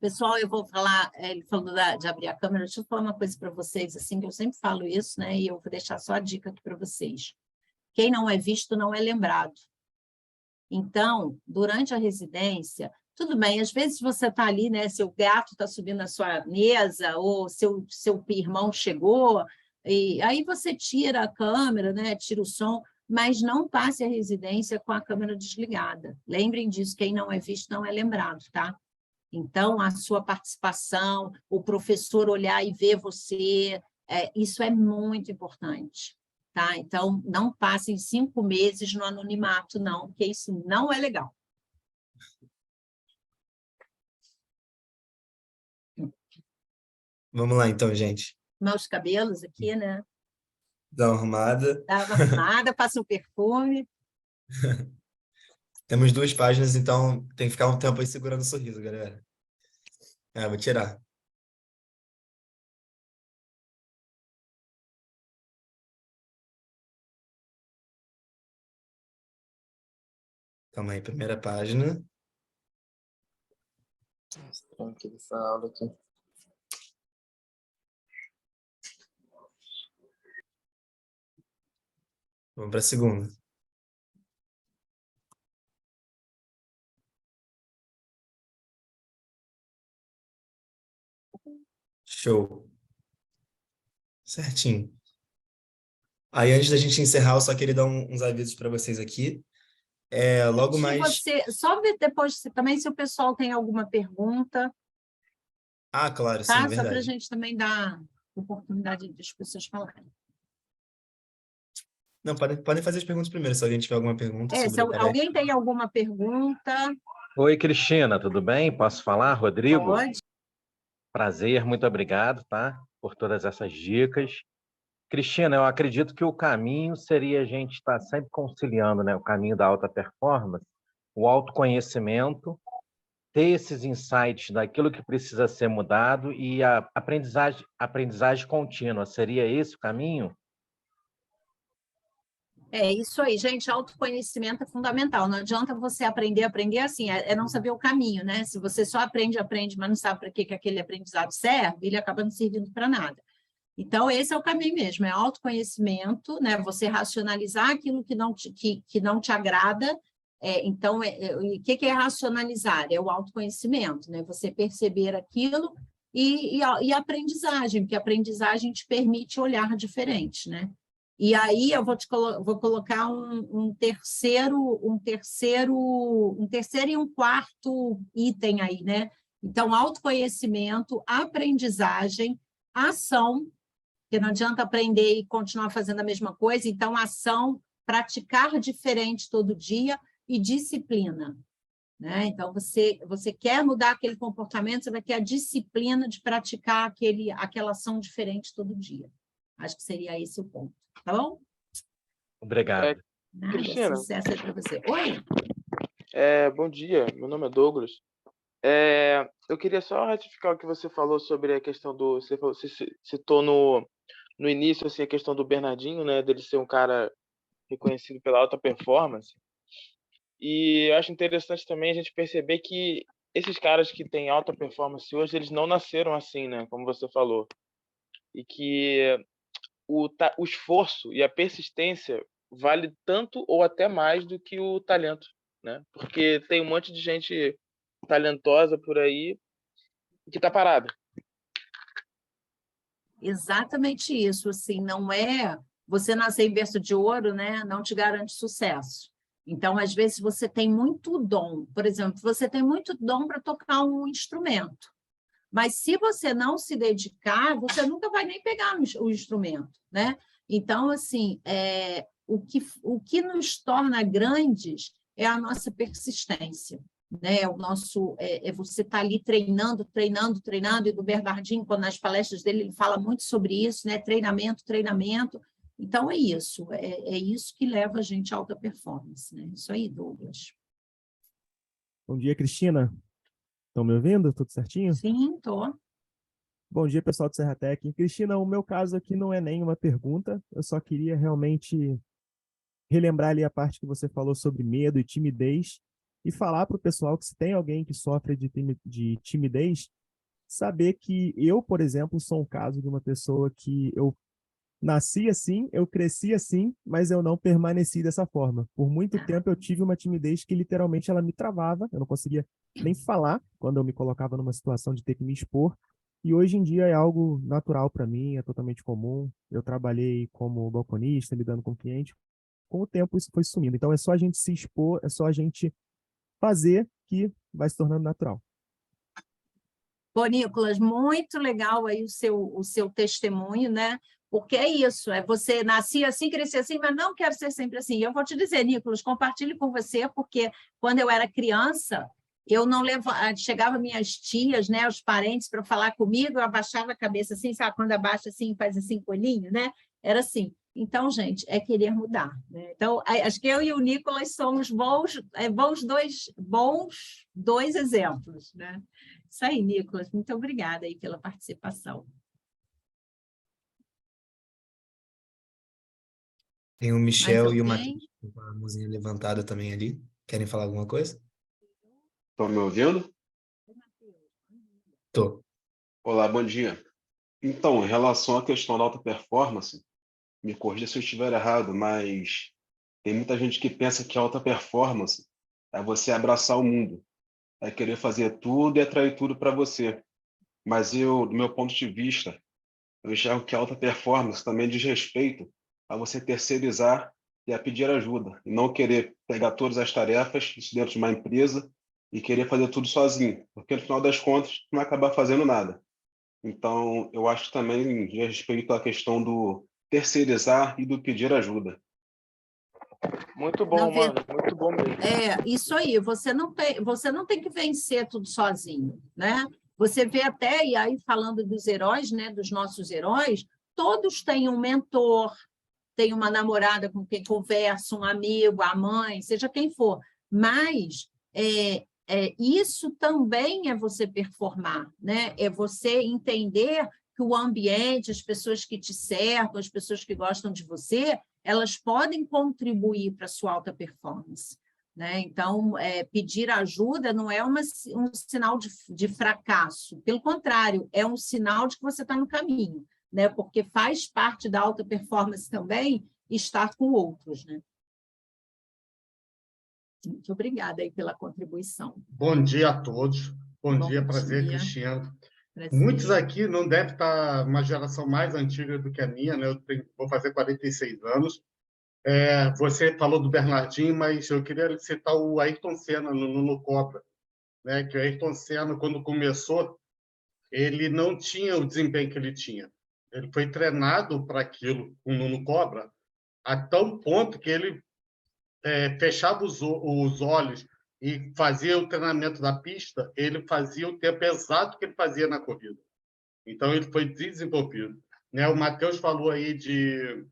S3: Pessoal, eu vou falar, ele falou de abrir a câmera, deixa eu falar uma coisa para vocês, assim, que eu sempre falo isso, né? E eu vou deixar só a dica aqui para vocês. Quem não é visto não é lembrado. Então, durante a residência, tudo bem, às vezes você está ali, né? Seu gato está subindo na sua mesa, ou seu irmão chegou, e aí você tira a câmera, né? Tira o som, mas não passe a residência com a câmera desligada. Lembrem disso, quem não é visto não é lembrado, tá? Então, a sua participação, o professor olhar e ver você, isso é muito importante. Tá? Então, não passem 5 meses no anonimato, não, porque isso não é legal.
S2: Vamos lá, então, gente.
S3: Meus cabelos aqui, né?
S2: Dá uma arrumada.
S3: Dá uma arrumada, passa um perfume.
S2: Temos 2 páginas, então tem que ficar um tempo aí segurando o sorriso, galera. Vou tirar. Calma aí, primeira página.
S4: Tranquilo, essa aula aqui.
S2: Vamos para a segunda. Show. Certinho. Aí, antes da gente encerrar, eu só queria dar uns avisos para vocês aqui. Logo
S3: Se
S2: mais...
S3: você, só ver depois também se o pessoal tem alguma pergunta,
S2: Ah, claro, sim,
S3: tá? Só para a
S2: verdade.
S3: gente também dar oportunidade das pessoas falarem.
S2: Não, podem fazer as perguntas primeiro, se alguém tiver alguma pergunta
S3: Se
S2: sobre o tarefa.
S3: alguém tem alguma pergunta,
S5: Oi, Cristina, tudo bem? Posso falar? Rodrigo?
S3: pode.
S5: Prazer, muito obrigado, tá? Por todas essas dicas. Cristina, eu acredito que o caminho seria a gente estar sempre conciliando, né? O caminho da alta performance, o autoconhecimento, ter esses insights daquilo que precisa ser mudado e a aprendizagem contínua. Seria esse o caminho?
S3: É isso aí, gente. Autoconhecimento é fundamental. Não adianta você aprender assim, é não saber o caminho, né? Se você só aprende, mas não sabe para que aquele aprendizado serve, ele acaba não servindo para nada. Então, esse é o caminho mesmo, é autoconhecimento, né? Você racionalizar aquilo que não te agrada. Então, o que é racionalizar? É o autoconhecimento, né? Você perceber aquilo e a aprendizagem, porque a aprendizagem te permite olhar diferente, né? E aí eu vou colocar um terceiro e um quarto item aí, né? Então, autoconhecimento, aprendizagem, ação, porque não adianta aprender e continuar fazendo a mesma coisa, então, ação, praticar diferente todo dia e disciplina. Né? Então, você quer mudar aquele comportamento, você vai ter a disciplina de praticar aquela ação diferente todo dia. Acho que seria esse o ponto. Tá bom?
S5: Obrigado.
S3: Nada,
S4: Cristina.
S3: sucesso aí para você. Oi?
S4: Bom dia, meu nome é Douglas. Eu queria só ratificar o que você falou sobre a questão do... Você citou no início assim, a questão do Bernardinho, né? Dele ser um cara reconhecido pela alta performance. E eu acho interessante também a gente perceber que esses caras que têm alta performance hoje, eles não nasceram assim, né? Como você falou. E que o esforço e a persistência vale tanto ou até mais do que o talento, né? Porque tem um monte de gente talentosa por aí que está parada.
S3: Exatamente isso, assim, não é você nascer em berço de ouro, né? Não te garante sucesso. Então, às vezes, você tem muito dom. Por exemplo, você tem muito dom para tocar um instrumento. Mas se você não se dedicar, você nunca vai nem pegar o instrumento, né? Então, assim, o que nos torna grandes é a nossa persistência, né? Você está ali treinando, e do Bernardinho, quando nas palestras dele, ele fala muito sobre isso, né? Treinamento. Então, é isso que leva a gente à alta performance, né? Isso aí, Douglas.
S6: Bom dia, Cristina. Estão me ouvindo? Tudo certinho?
S3: Sim, estou.
S6: Bom dia, pessoal do Serratec. Cristina, o meu caso aqui não é nenhuma pergunta, eu só queria realmente relembrar ali a parte que você falou sobre medo e timidez e falar para o pessoal que se tem alguém que sofre de timidez, saber que eu, por exemplo, sou um caso de uma pessoa que eu nasci assim, eu cresci assim, mas eu não permaneci dessa forma. Por muito tempo eu tive uma timidez que literalmente ela me travava, eu não conseguia nem falar quando eu me colocava numa situação de ter que me expor. E hoje em dia é algo natural para mim, é totalmente comum. Eu trabalhei como balconista, lidando com cliente. Com o tempo isso foi sumindo. Então é só a gente se expor, é só a gente fazer que vai se tornando natural.
S3: Bom, Nicolas, muito legal aí o seu testemunho, né? Porque é isso, é você nascia assim, crescia assim, mas não quero ser sempre assim. E eu vou te dizer, Nicolas, compartilho com você, porque quando eu era criança, eu não levava, chegava minhas tias, né, os parentes para falar comigo, eu abaixava a cabeça assim, sabe, quando abaixa assim, faz assim, coelhinho, né? Era assim. Então, gente, é querer mudar, né? Então, acho que eu e o Nicolas somos bons dois exemplos, né? Isso aí, Nicolas. Muito obrigada aí pela participação.
S2: Tem o
S3: Mais
S2: Michel e o
S3: alguém?
S2: Matheus com a mãozinha levantada também ali. Querem falar alguma coisa?
S7: Estão me ouvindo?
S2: Tô.
S7: Olá, bom dia. Então, em relação à questão da alta performance, me corrija se eu estiver errado, mas tem muita gente que pensa que alta performance é você abraçar o mundo, é querer fazer tudo e atrair tudo para você. Mas eu, do meu ponto de vista, eu enxergo que alta performance também diz respeito a você terceirizar e a pedir ajuda, e não querer pegar todas as tarefas isso dentro de uma empresa e querer fazer tudo sozinho, porque no final das contas não vai acabar fazendo nada. Então, eu acho que também diz respeito à questão do terceirizar e do pedir ajuda.
S4: Muito
S3: Na
S4: bom, mano. Muito bom mesmo.
S3: Isso aí, você não tem que vencer tudo sozinho, né? Você vê até, e aí falando dos heróis, né, dos nossos heróis, todos têm um mentor, tem uma namorada com quem conversa, um amigo, a mãe, seja quem for. Mas isso também é você performar, né? É você entender que o ambiente, as pessoas que te cercam, as pessoas que gostam de você, elas podem contribuir para a sua alta performance. Né? Então, pedir ajuda não é um sinal de fracasso, pelo contrário, é um sinal de que você está no caminho, né? Porque faz parte da alta performance também estar com outros. Né? Muito obrigada aí pela contribuição.
S8: Bom dia a todos. Bom dia, prazer,
S3: dia.
S8: Cristiano.
S3: Prazer.
S8: Muitos aqui não devem estar uma geração mais antiga do que a minha, né? Vou fazer 46 anos. Você falou do Bernardinho, mas eu queria citar o Ayrton Senna no Cobra, né? Que o Ayrton Senna, quando começou, ele não tinha o desempenho que ele tinha. Ele foi treinado para aquilo no Cobra, a tal ponto que ele fechava os olhos e fazia o treinamento da pista, ele fazia o tempo exato que ele fazia na corrida. Então, ele foi desenvolvido. Né? O Matheus falou aí de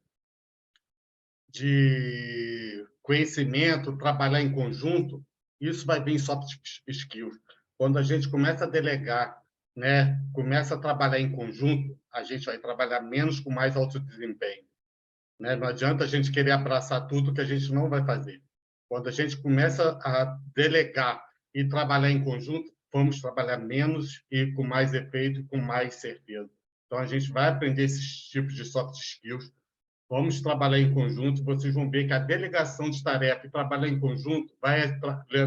S8: conhecimento, trabalhar em conjunto, isso vai vir em soft skills. Quando a gente começa a delegar, né, começa a trabalhar em conjunto, a gente vai trabalhar menos com mais alto desempenho. Né? Não adianta a gente querer abraçar tudo que a gente não vai fazer. Quando a gente começa a delegar e trabalhar em conjunto, vamos trabalhar menos e com mais efeito, com mais certeza. Então, a gente vai aprender esses tipos de soft skills, vamos trabalhar em conjunto, vocês vão ver que a delegação de tarefa e trabalhar em conjunto vai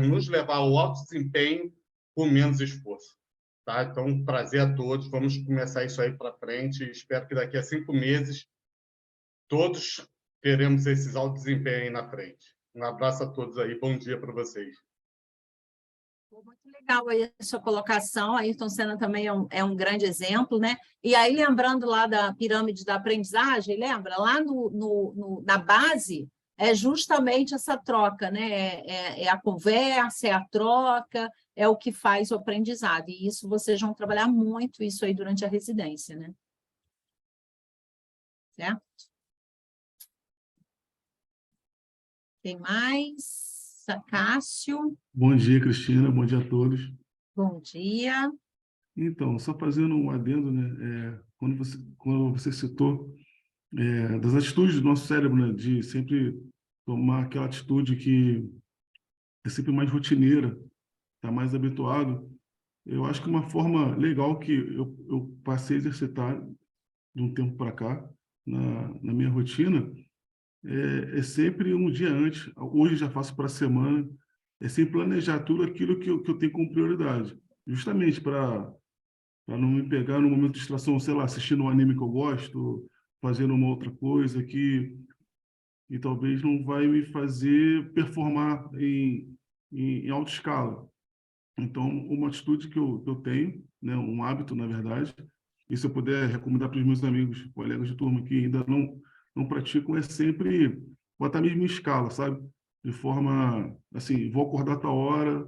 S8: nos levar ao alto desempenho com menos esforço. Tá? Então, um prazer a todos, vamos começar isso aí para frente, espero que daqui a 5 meses todos teremos esses altos desempenhos aí na frente. Um abraço a todos aí, bom dia para vocês.
S3: Muito legal aí a sua colocação, Ayrton Senna também é um grande exemplo, né? E aí, lembrando lá da pirâmide da aprendizagem, lembra? Lá na base é justamente essa troca, né? É a conversa, é a troca, é o que faz o aprendizado. E isso vocês vão trabalhar muito isso aí durante a residência, né? Certo? Tem mais? Cássio.
S9: Bom dia, Cristina. Bom dia a todos.
S3: Bom dia.
S9: Então, só fazendo um adendo, né? Quando você citou das atitudes do nosso cérebro, né? De sempre tomar aquela atitude que é sempre mais rotineira, está mais habituado. Eu acho que uma forma legal que eu passei a exercitar de um tempo para cá, na minha rotina, é sempre um dia antes. Hoje já faço para a semana, é sempre planejar tudo aquilo que eu tenho como prioridade, justamente para não me pegar no momento de distração, sei lá, assistindo um anime que eu gosto, fazendo uma outra coisa que talvez não vai me fazer performar em alta escala. Então, uma atitude que eu tenho, né, um hábito, na verdade, e se eu puder recomendar para os meus amigos, colegas de turma que ainda não praticam, é sempre botar mesmo em escala, sabe? De forma, assim, vou acordar tal hora,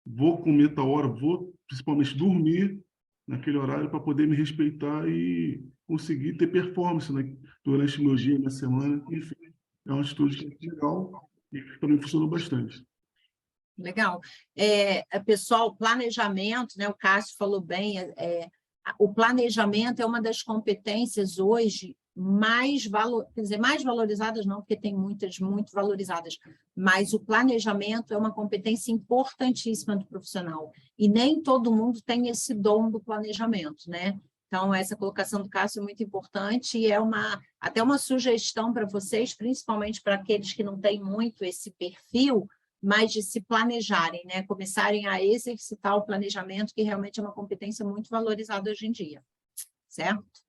S9: vou comer tal hora, vou principalmente dormir naquele horário para poder me respeitar e conseguir ter performance, né, durante o meu dia, minha semana. Enfim, é uma atitude que é legal e que também funcionou bastante.
S3: Legal. Pessoal, planejamento, né? O Cássio falou bem, o planejamento é uma das competências hoje mais valorizadas, não, porque tem muitas muito valorizadas, mas o planejamento é uma competência importantíssima do profissional, e nem todo mundo tem esse dom do planejamento, né? Então, essa colocação do Cássio é muito importante e é até uma sugestão para vocês, principalmente para aqueles que não têm muito esse perfil, mas de se planejarem, né? Começarem a exercitar o planejamento, que realmente é uma competência muito valorizada hoje em dia, certo?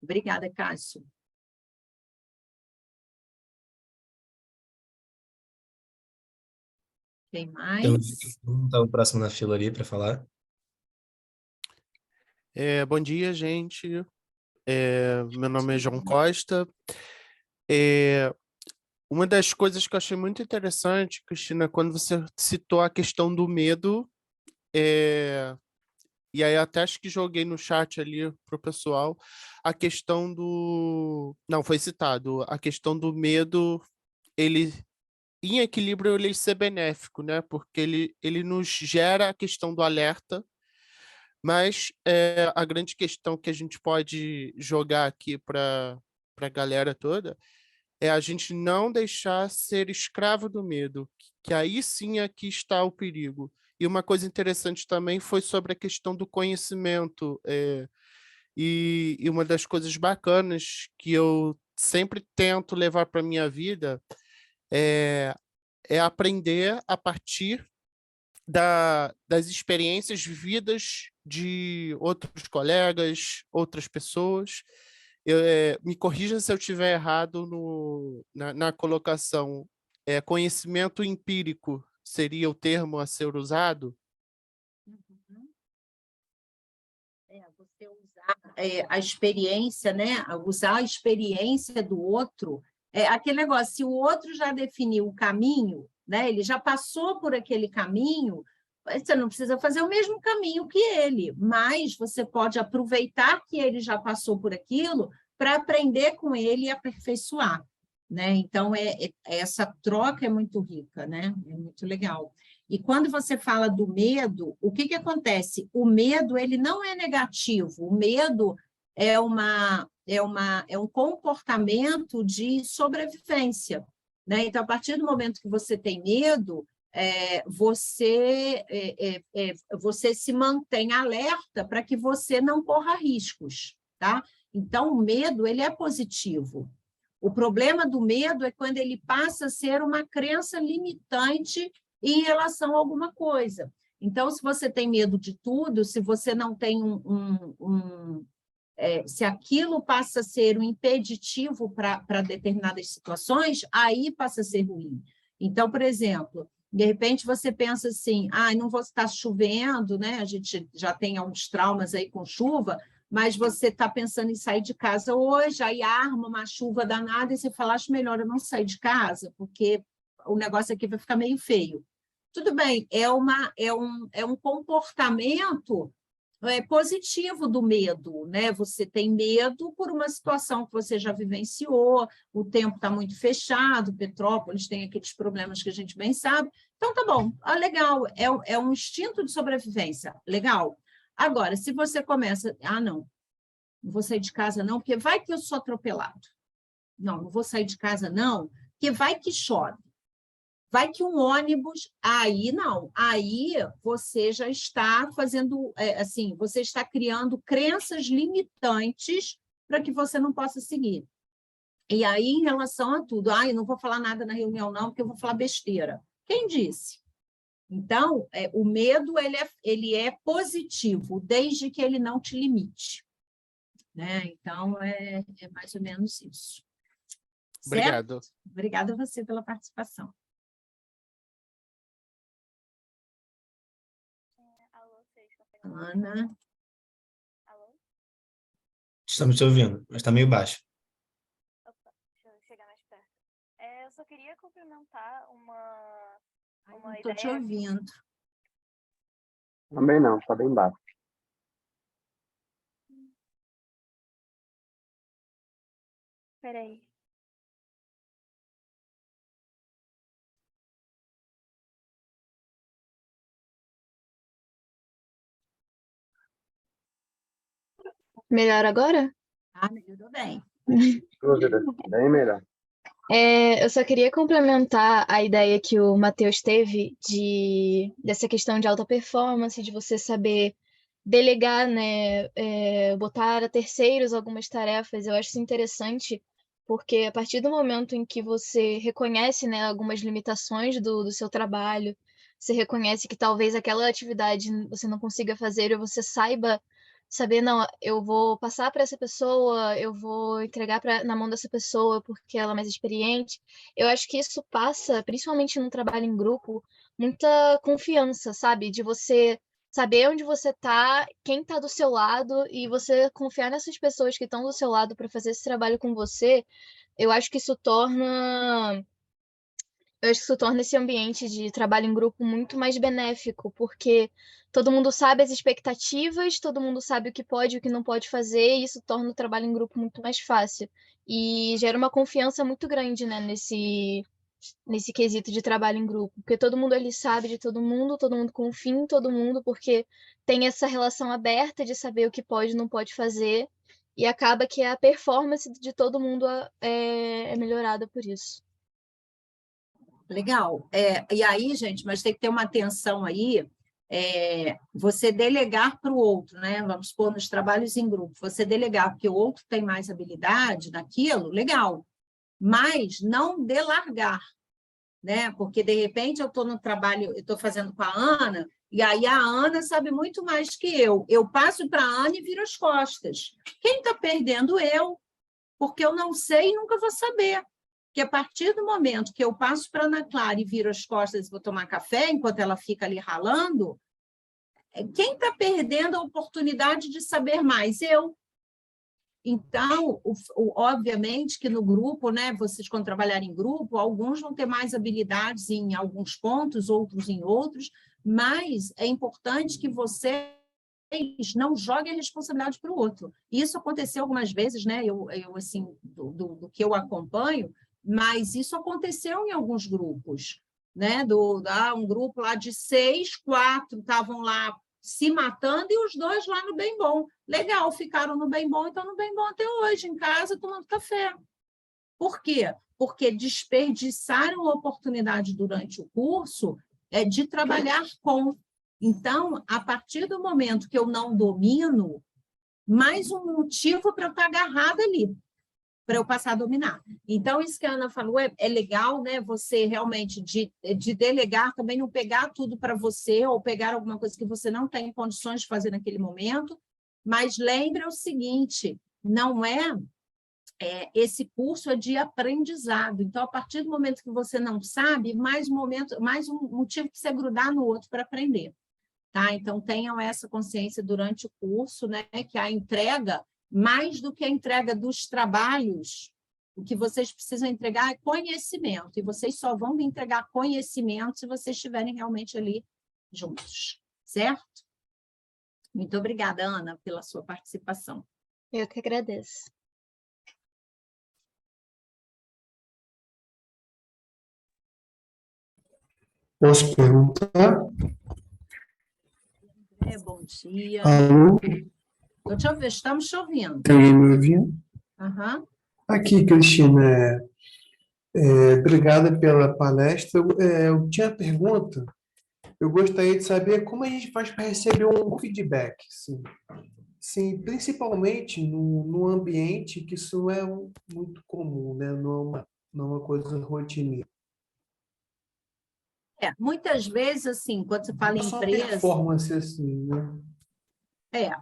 S3: Obrigada, Cássio. Quem mais?
S2: Eu estava próximo na fila ali para falar.
S10: Bom dia, gente. Meu nome é João Costa. Uma das coisas que eu achei muito interessante, Cristina, quando você citou a questão do medo, e aí até acho que joguei no chat ali para o pessoal, a questão do... Não, foi citado, a questão do medo, ele, em equilíbrio, ele ser benéfico, né? Porque ele nos gera a questão do alerta, mas a grande questão que a gente pode jogar aqui para a galera toda é a gente não deixar ser escravo do medo, que aí sim aqui está o perigo. E uma coisa interessante também foi sobre a questão do conhecimento, e uma das coisas bacanas que eu sempre tento levar para a minha vida é aprender a partir das experiências vividas de outros colegas, outras pessoas. Me corrija se eu estiver errado na colocação. Conhecimento empírico seria o termo a ser usado?
S3: Você usar a experiência, né? Usar a experiência do outro. Aquele negócio, se o outro já definiu o caminho, né? Ele já passou por aquele caminho, você não precisa fazer o mesmo caminho que ele, mas você pode aproveitar que ele já passou por aquilo para aprender com ele e aperfeiçoar, né? Então, essa troca é muito rica, né? É muito legal. E quando você fala do medo, o que acontece? O medo, ele não é negativo, o medo é um comportamento de sobrevivência, né? Então, a partir do momento que você tem medo, você se mantém alerta para que você não corra riscos, tá? Então, o medo, ele é positivo. O problema do medo é quando ele passa a ser uma crença limitante em relação a alguma coisa. Então, se você tem medo de tudo, se você não tem se aquilo passa a ser um impeditivo para determinadas situações, aí passa a ser ruim. Então, por exemplo, de repente você pensa assim, não vou estar chovendo, né? A gente já tem alguns traumas aí com chuva, mas você está pensando em sair de casa hoje, aí arma uma chuva danada e você fala, acho melhor eu não sair de casa, porque o negócio aqui vai ficar meio feio. Tudo bem, é um comportamento positivo do medo, né? Você tem medo por uma situação que você já vivenciou, o tempo está muito fechado, Petrópolis tem aqueles problemas que a gente bem sabe. Então, tá bom, legal, é um instinto de sobrevivência, legal. Agora, se você começa, não vou sair de casa não, porque vai que eu sou atropelado. não vou sair de casa não, porque vai que chove. Vai que um ônibus, aí não, aí você já está fazendo, assim, você está criando crenças limitantes para que você não possa seguir. E aí, em relação a tudo, eu não vou falar nada na reunião não, porque eu vou falar besteira. Quem disse? Então, o medo ele é positivo, desde que ele não te limite. Né? Então, é mais ou menos isso.
S10: Obrigado.
S3: Certo? Obrigada a você pela participação. Ana.
S11: Alô?
S2: Estamos te ouvindo, mas está meio baixo.
S11: Opa, deixa eu chegar mais perto. Eu só queria complementar uma
S3: Não estou te
S11: ideia.
S3: ouvindo.
S12: Também não, está bem baixo.
S11: Peraí. Melhor agora?
S3: Melhorou bem.
S12: Dúvida, bem melhor.
S11: Eu só queria complementar a ideia que o Matheus teve dessa questão de alta performance, de você saber delegar, né, botar a terceiros algumas tarefas. Eu acho isso interessante, porque a partir do momento em que você reconhece, né, algumas limitações do seu trabalho, você reconhece que talvez aquela atividade você não consiga fazer, ou você saiba saber, não, eu vou passar para essa pessoa, eu vou entregar na mão dessa pessoa porque ela é mais experiente. Eu acho que isso passa, principalmente no trabalho em grupo, muita confiança, sabe? De você saber onde você tá, quem tá do seu lado, e você confiar nessas pessoas que estão do seu lado para fazer esse trabalho com você. Eu acho que isso torna esse ambiente de trabalho em grupo muito mais benéfico, porque todo mundo sabe as expectativas, todo mundo sabe o que pode e o que não pode fazer, e isso torna o trabalho em grupo muito mais fácil. E gera uma confiança muito grande, né, nesse quesito de trabalho em grupo, porque todo mundo ali sabe de todo mundo confia em todo mundo, porque tem essa relação aberta de saber o que pode e não pode fazer, e acaba que a performance de todo mundo é melhorada por isso.
S3: Legal. E aí, gente, mas tem que ter uma atenção aí, você delegar para o outro, né? Vamos supor, nos trabalhos em grupo, você delegar, porque o outro tem mais habilidade naquilo, legal. Mas não delargar, né? Porque, de repente, eu estou no trabalho, eu estou fazendo com a Ana, e aí a Ana sabe muito mais que eu. Eu passo para a Ana e viro as costas. Quem está perdendo? Eu, porque eu não sei e nunca vou saber. Porque a partir do momento que eu passo para a Ana Clara e viro as costas e vou tomar café, enquanto ela fica ali ralando, quem está perdendo a oportunidade de saber mais? Eu. Então, obviamente que no grupo, né, vocês quando trabalharem em grupo, alguns vão ter mais habilidades em alguns pontos, outros em outros, mas é importante que vocês não joguem a responsabilidade para o outro. Isso aconteceu algumas vezes, né? Eu assim, do que eu acompanho, mas isso aconteceu em alguns grupos, né? Um grupo lá de 6, 4 estavam lá se matando e os 2 lá no bem bom. Legal, ficaram no bem bom, então no bem bom até hoje, em casa, tomando café. Por quê? Porque desperdiçaram a oportunidade durante o curso de trabalhar com. Então, a partir do momento que eu não domino, mais um motivo para eu estar agarrada ali, para eu passar a dominar. Então, isso que a Ana falou é legal, né? Você realmente de delegar, também não pegar tudo para você, ou pegar alguma coisa que você não tem condições de fazer naquele momento, mas lembre o seguinte, não esse curso é de aprendizado. Então, a partir do momento que você não sabe, mais um motivo para você grudar no outro para aprender. Tá? Então, tenham essa consciência durante o curso, né? Que a entrega, mais do que a entrega dos trabalhos, o que vocês precisam entregar é conhecimento, e vocês só vão me entregar conhecimento se vocês estiverem realmente ali juntos, certo? Muito obrigada, Ana, pela sua participação.
S11: Eu que agradeço.
S13: Posso perguntar?
S3: Bom dia.
S13: Alô?
S3: Estamos te ouvindo.
S13: Tem alguém me ouvindo?
S3: Uhum.
S13: Aqui, Cristina, obrigada pela palestra. Eu tinha uma pergunta. Eu gostaria de saber como a gente faz para receber um feedback, sim. Sim, principalmente no ambiente que isso não é muito comum, né? Não é uma coisa rotineira.
S3: Muitas vezes, assim, quando você fala em
S13: Só
S3: empresa...
S13: performance, assim, né?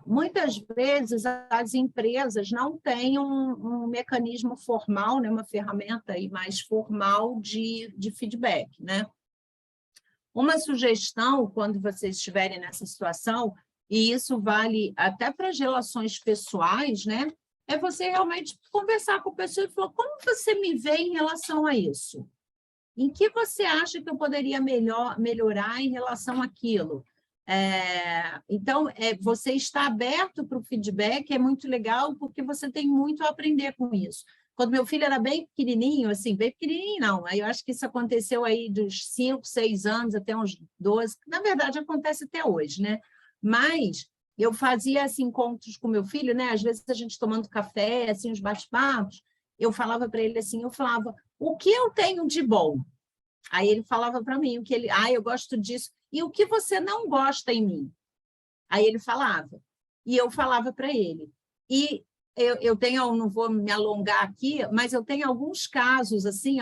S3: Muitas vezes as empresas não têm um mecanismo formal, né, uma ferramenta aí mais formal de feedback, né? Uma sugestão, quando vocês estiverem nessa situação, e isso vale até para as relações pessoais, né? É você realmente conversar com a pessoa e falar, como você me vê em relação a isso? Em que você acha que eu poderia melhorar em relação àquilo? Então, você está aberto para o feedback, é muito legal, porque você tem muito a aprender com isso. Quando meu filho era bem pequenininho, assim, bem pequenininho não, aí eu acho que isso aconteceu aí dos 5, 6 anos até uns 12, na verdade acontece até hoje, né? Mas eu fazia assim, encontros com meu filho, né? Às vezes a gente tomando café, assim, os bate-papos, eu falava para ele assim, o que eu tenho de bom? Aí ele falava para mim, eu gosto disso. E o que você não gosta em mim? Aí ele falava. E eu falava para ele. E eu não vou me alongar aqui, mas eu tenho alguns casos, assim,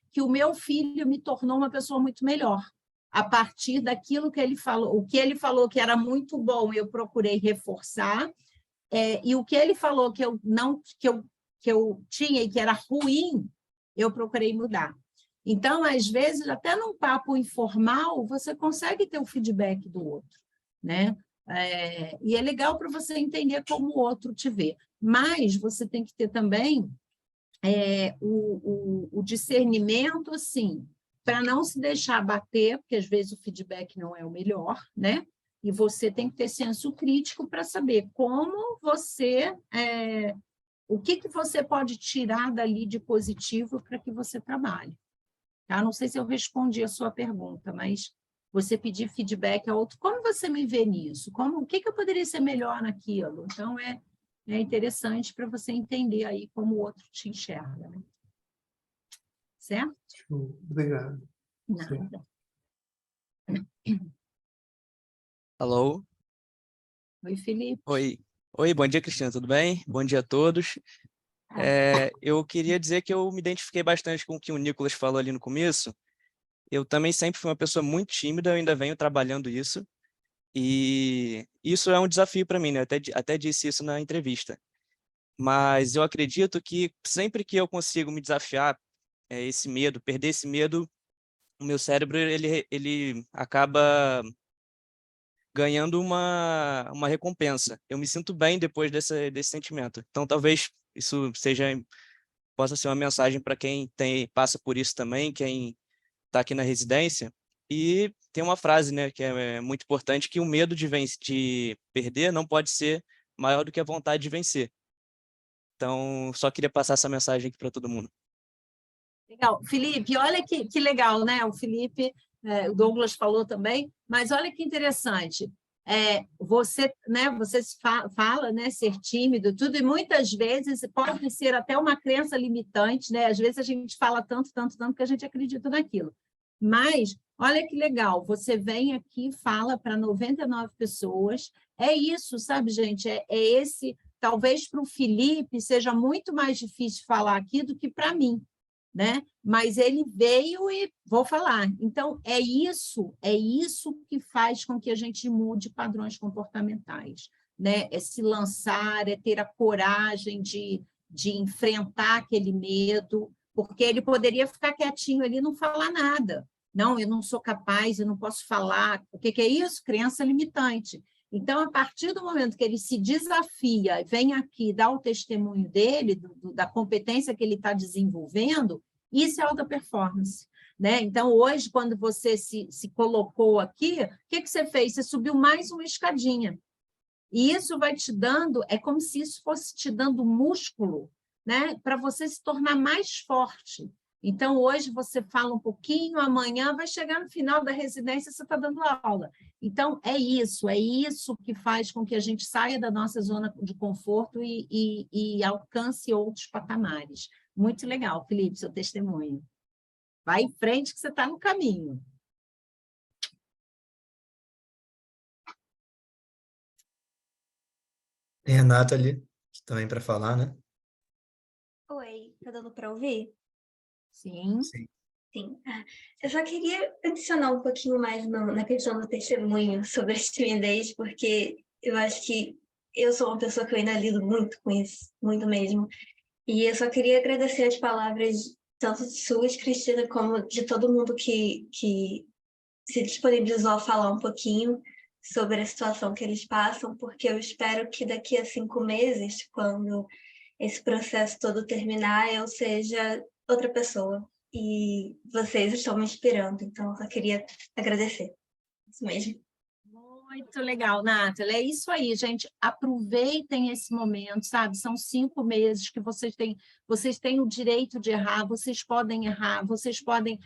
S3: que o meu filho me tornou uma pessoa muito melhor. A partir daquilo que ele falou. O que ele falou que era muito bom, eu procurei reforçar. E o que ele falou que eu tinha e que era ruim, eu procurei mudar. Então, às vezes, até num papo informal, você consegue ter o feedback do outro, né? E é legal para você entender como o outro te vê. Mas você tem que ter também o discernimento, assim, para não se deixar bater, porque às vezes o feedback não é o melhor, né? E você tem que ter senso crítico para saber como você... o que você pode tirar dali de positivo para que você trabalhe. Tá? Não sei se eu respondi a sua pergunta, mas você pedir feedback a outro, como você me vê nisso? O que eu poderia ser melhor naquilo? Então, é interessante para você entender aí como o outro te enxerga. Né? Certo?
S13: Obrigado.
S3: Nada.
S14: Alô?
S3: Oi, Felipe.
S14: Oi, bom dia, Cristina, tudo bem? Bom dia a todos. Eu queria dizer que eu me identifiquei bastante com o que o Nicolas falou ali no começo. Eu também sempre fui uma pessoa muito tímida, eu ainda venho trabalhando isso. E isso é um desafio para mim, né? Eu até disse isso na entrevista. Mas eu acredito que sempre que eu consigo me desafiar esse medo, perder esse medo, o meu cérebro ele acaba ganhando uma recompensa. Eu me sinto bem depois desse sentimento. Então, talvez isso possa ser uma mensagem para quem passa por isso também, quem está aqui na residência. E tem uma frase, né, que é muito importante, que o medo de perder não pode ser maior do que a vontade de vencer. Então, só queria passar essa mensagem aqui para todo mundo.
S3: Legal. Felipe, olha que legal, né? O Felipe, o Douglas falou também, mas olha que interessante. Você fala, né, ser tímido, tudo, e muitas vezes pode ser até uma crença limitante, né? Às vezes a gente fala tanto que a gente acredita naquilo. Mas, olha que legal, você vem aqui e fala para 99 pessoas, isso, sabe, gente? Talvez para o Felipe seja muito mais difícil falar aqui do que para mim, né? Mas ele veio e vou falar. Então, é isso que faz com que a gente mude padrões comportamentais, né? É se lançar, é ter a coragem de enfrentar aquele medo, porque ele poderia ficar quietinho ali e não falar nada. Não, eu não sou capaz, eu não posso falar. O que é isso? Crença limitante. Então, a partir do momento que ele se desafia, vem aqui dar o testemunho dele, da competência que ele está desenvolvendo, isso é alta performance. Né? Então, hoje, quando você se colocou aqui, o que você fez? Você subiu mais uma escadinha. E isso vai te dando, é como se isso fosse te dando músculo, né? Para você se tornar mais forte. Então, hoje você fala um pouquinho, amanhã vai chegar no final da residência, você está dando aula. Então, é isso que faz com que a gente saia da nossa zona de conforto e alcance outros patamares. Muito legal, Felipe, seu testemunho. Vai em frente que você está no caminho.
S2: Tem a Nathalie também para falar, né?
S15: Oi, tá dando para ouvir?
S3: Sim.
S2: Sim.
S15: Sim. Eu só queria adicionar um pouquinho mais na questão do testemunho sobre a timidez, porque eu acho que eu sou uma pessoa que eu ainda lido muito com isso, muito mesmo. E eu só queria agradecer as palavras, tanto suas, Cristina, como de todo mundo que se disponibilizou a falar um pouquinho sobre a situação que eles passam, porque eu espero que daqui a 5 meses, quando esse processo todo terminar, eu seja outra pessoa. E vocês estão me inspirando, então eu só queria agradecer. Isso mesmo.
S3: Muito legal, Nathalie. É isso aí, gente. Aproveitem esse momento, sabe? São 5 meses que vocês têm o direito de errar, errar, vocês podem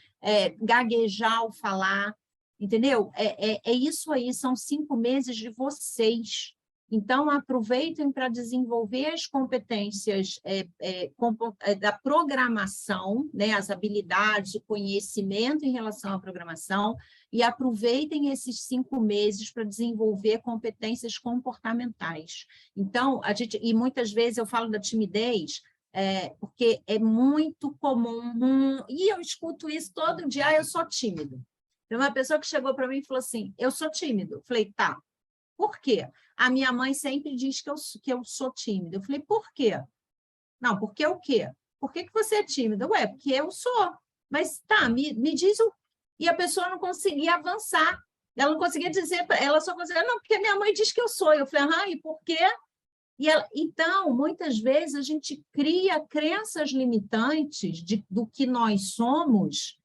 S3: gaguejar ao falar, entendeu? É isso aí, são 5 meses de vocês. Então, aproveitem para desenvolver as competências da programação, né, as habilidades, o conhecimento em relação à programação, e aproveitem esses 5 meses para desenvolver competências comportamentais. Então, e muitas vezes eu falo da timidez, porque é muito comum, e eu escuto isso todo dia, eu sou tímido. Tem uma pessoa que chegou para mim e falou assim, eu sou tímido. Eu falei, tá. Por quê? A minha mãe sempre diz que eu sou tímida. Eu falei, por quê? Não, porque o quê? Por que você é tímida? Ué, porque eu sou. Mas tá, me diz o... E a pessoa não conseguia avançar. Ela não conseguia dizer, ela só conseguia, não, porque minha mãe diz que eu sou. Eu falei, e por quê? Então, muitas vezes, a gente cria crenças limitantes do que nós somos.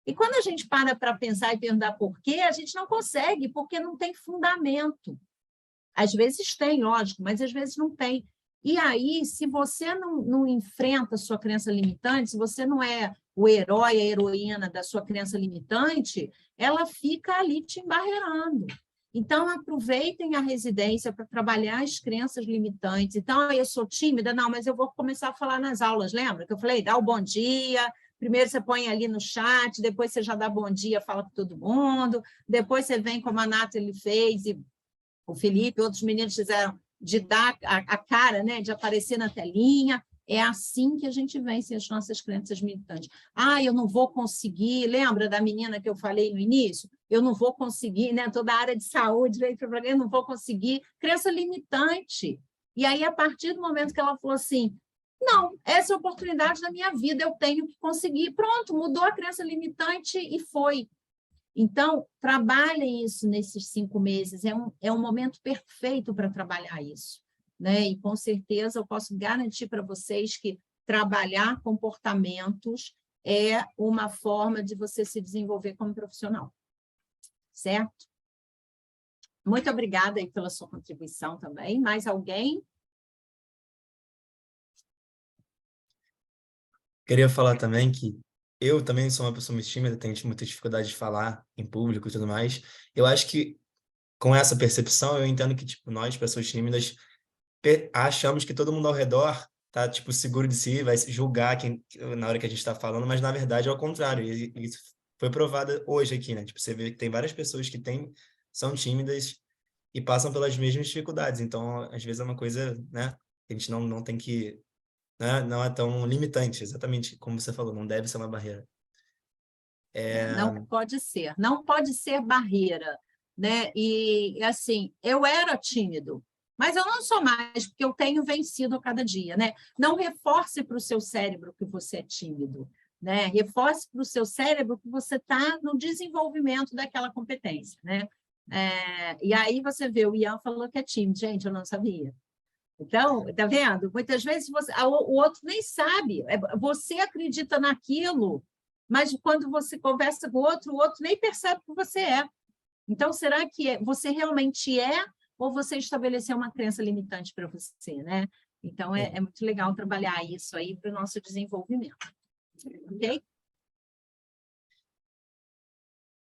S3: E quando a gente para pensar e perguntar por quê, a gente não consegue, porque não tem fundamento. Às vezes tem, lógico, mas às vezes não tem. E aí, se você não enfrenta a sua crença limitante, se você não é o herói, a heroína da sua crença limitante, ela fica ali te embarreirando. Então, aproveitem a residência para trabalhar as crenças limitantes. Então, eu sou tímida? Não, mas eu vou começar a falar nas aulas, lembra? Que eu falei, dá o bom dia... Primeiro você põe ali no chat, depois você já dá bom dia, fala com todo mundo, depois você vem como a Nathalie fez, e o Felipe, outros meninos fizeram, de dar a cara, né, de aparecer na telinha. É assim que a gente vence as nossas crenças limitantes. Eu não vou conseguir, lembra da menina que eu falei no início? Eu não vou conseguir, né, toda a área de saúde, eu não vou conseguir, crença limitante. E aí, a partir do momento que ela falou assim, não, essa é a oportunidade da minha vida, eu tenho que conseguir. Pronto, mudou a crença limitante e foi. Então, trabalhem isso nesses 5 meses, é um momento perfeito para trabalhar isso, né? E, com certeza, eu posso garantir para vocês que trabalhar comportamentos é uma forma de você se desenvolver como profissional, certo? Muito obrigada aí pela sua contribuição também. Mais alguém?
S2: Queria falar também que eu também sou uma pessoa muito tímida, tenho muita dificuldade de falar em público e tudo mais. Eu acho que, com essa percepção, eu entendo que, tipo, nós, pessoas tímidas, achamos que todo mundo ao redor tá, tipo, seguro de si, vai julgar na hora que a gente está falando, mas, na verdade, é o contrário. E isso foi provado hoje aqui, né? Tipo, você vê que tem várias pessoas que são tímidas e passam pelas mesmas dificuldades. Então, às vezes, é uma coisa, né? Que a gente não tem que... Né? Não é tão limitante, exatamente como você falou, não deve ser uma barreira.
S3: Não pode ser barreira, né? E, assim, eu era tímido, mas eu não sou mais, porque eu tenho vencido a cada dia, né? Não reforce para o seu cérebro que você é tímido, né? Reforce para o seu cérebro que você está no desenvolvimento daquela competência, né? E aí você vê, o Ian falou que é tímido, gente, eu não sabia. Então, tá vendo? Muitas vezes o outro nem sabe, você acredita naquilo, mas quando você conversa com o outro nem percebe que você é. Então, será que você realmente é ou você estabeleceu uma crença limitante para você, né? Então, é muito legal trabalhar isso aí para o nosso desenvolvimento. Ok?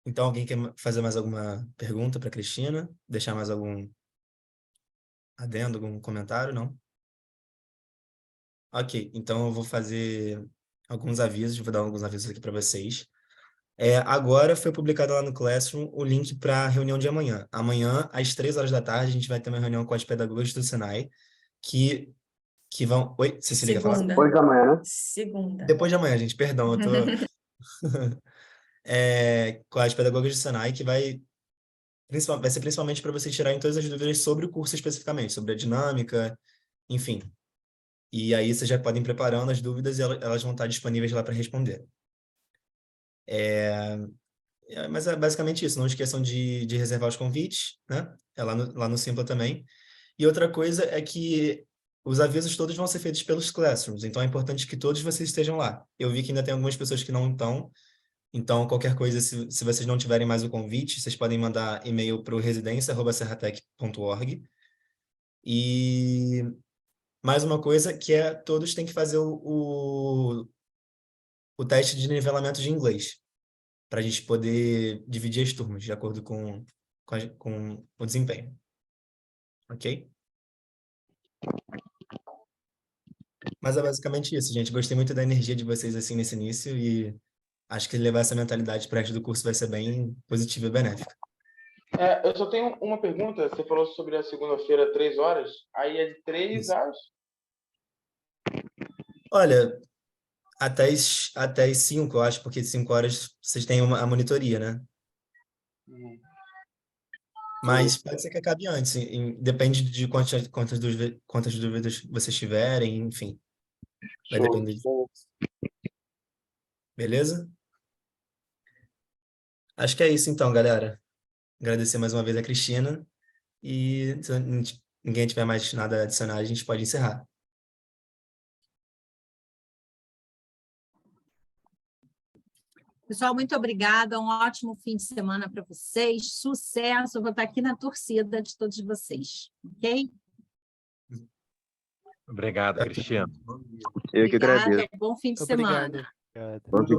S2: Então, alguém quer fazer mais alguma pergunta para a Cristina? Deixar mais algum adendo, algum comentário? Não? Ok, então eu vou fazer alguns avisos, vou dar alguns avisos aqui para vocês. Agora foi publicado lá no Classroom o link para a reunião de amanhã. Amanhã, às 3 horas da tarde, a gente vai ter uma reunião com as pedagogas do Senai, que vão... Oi, Cecília, quer falar?
S12: Depois da manhã, né?
S15: Segunda.
S2: Depois de amanhã, gente, perdão, eu tô... com as pedagogas do Senai, que vai ser principalmente para vocês tirarem todas as dúvidas sobre o curso especificamente, sobre a dinâmica, enfim. E aí vocês já podem ir preparando as dúvidas e elas vão estar disponíveis lá para responder. Mas é basicamente isso. Não esqueçam de reservar os convites, né? Lá no Simpla também. E outra coisa é que os avisos todos vão ser feitos pelos Classrooms, então é importante que todos vocês estejam lá. Eu vi que ainda tem algumas pessoas que não estão, então qualquer coisa, se vocês não tiverem mais o convite, vocês podem mandar e-mail para o residência@serratec.org. E mais uma coisa que todos têm que fazer o teste de nivelamento de inglês, para a gente poder dividir as turmas de acordo com o desempenho. Ok? Mas é basicamente isso, gente. Gostei muito da energia de vocês assim nesse início e acho que levar essa mentalidade para o resto do curso vai ser bem positiva e benéfica.
S4: Eu só tenho uma pergunta. Você falou sobre a segunda-feira, 3 horas. Aí é de 3 às...
S2: Olha, até as 5, eu acho, porque 5 horas vocês têm a monitoria, né? Mas pode ser que acabe antes. Depende de quantas dúvidas vocês tiverem, enfim. Vai depender disso. Beleza? Acho que é isso então, galera. Agradecer mais uma vez a Cristina. E se ninguém tiver mais nada a adicionar, a gente pode encerrar.
S3: Pessoal, muito obrigada. Um ótimo fim de semana para vocês. Sucesso. Eu vou estar aqui na torcida de todos vocês. Ok?
S5: Obrigado, Cristina.
S12: Eu que agradeço.
S3: Bom fim de
S10: Obrigado.
S3: semana.
S12: Bom fim de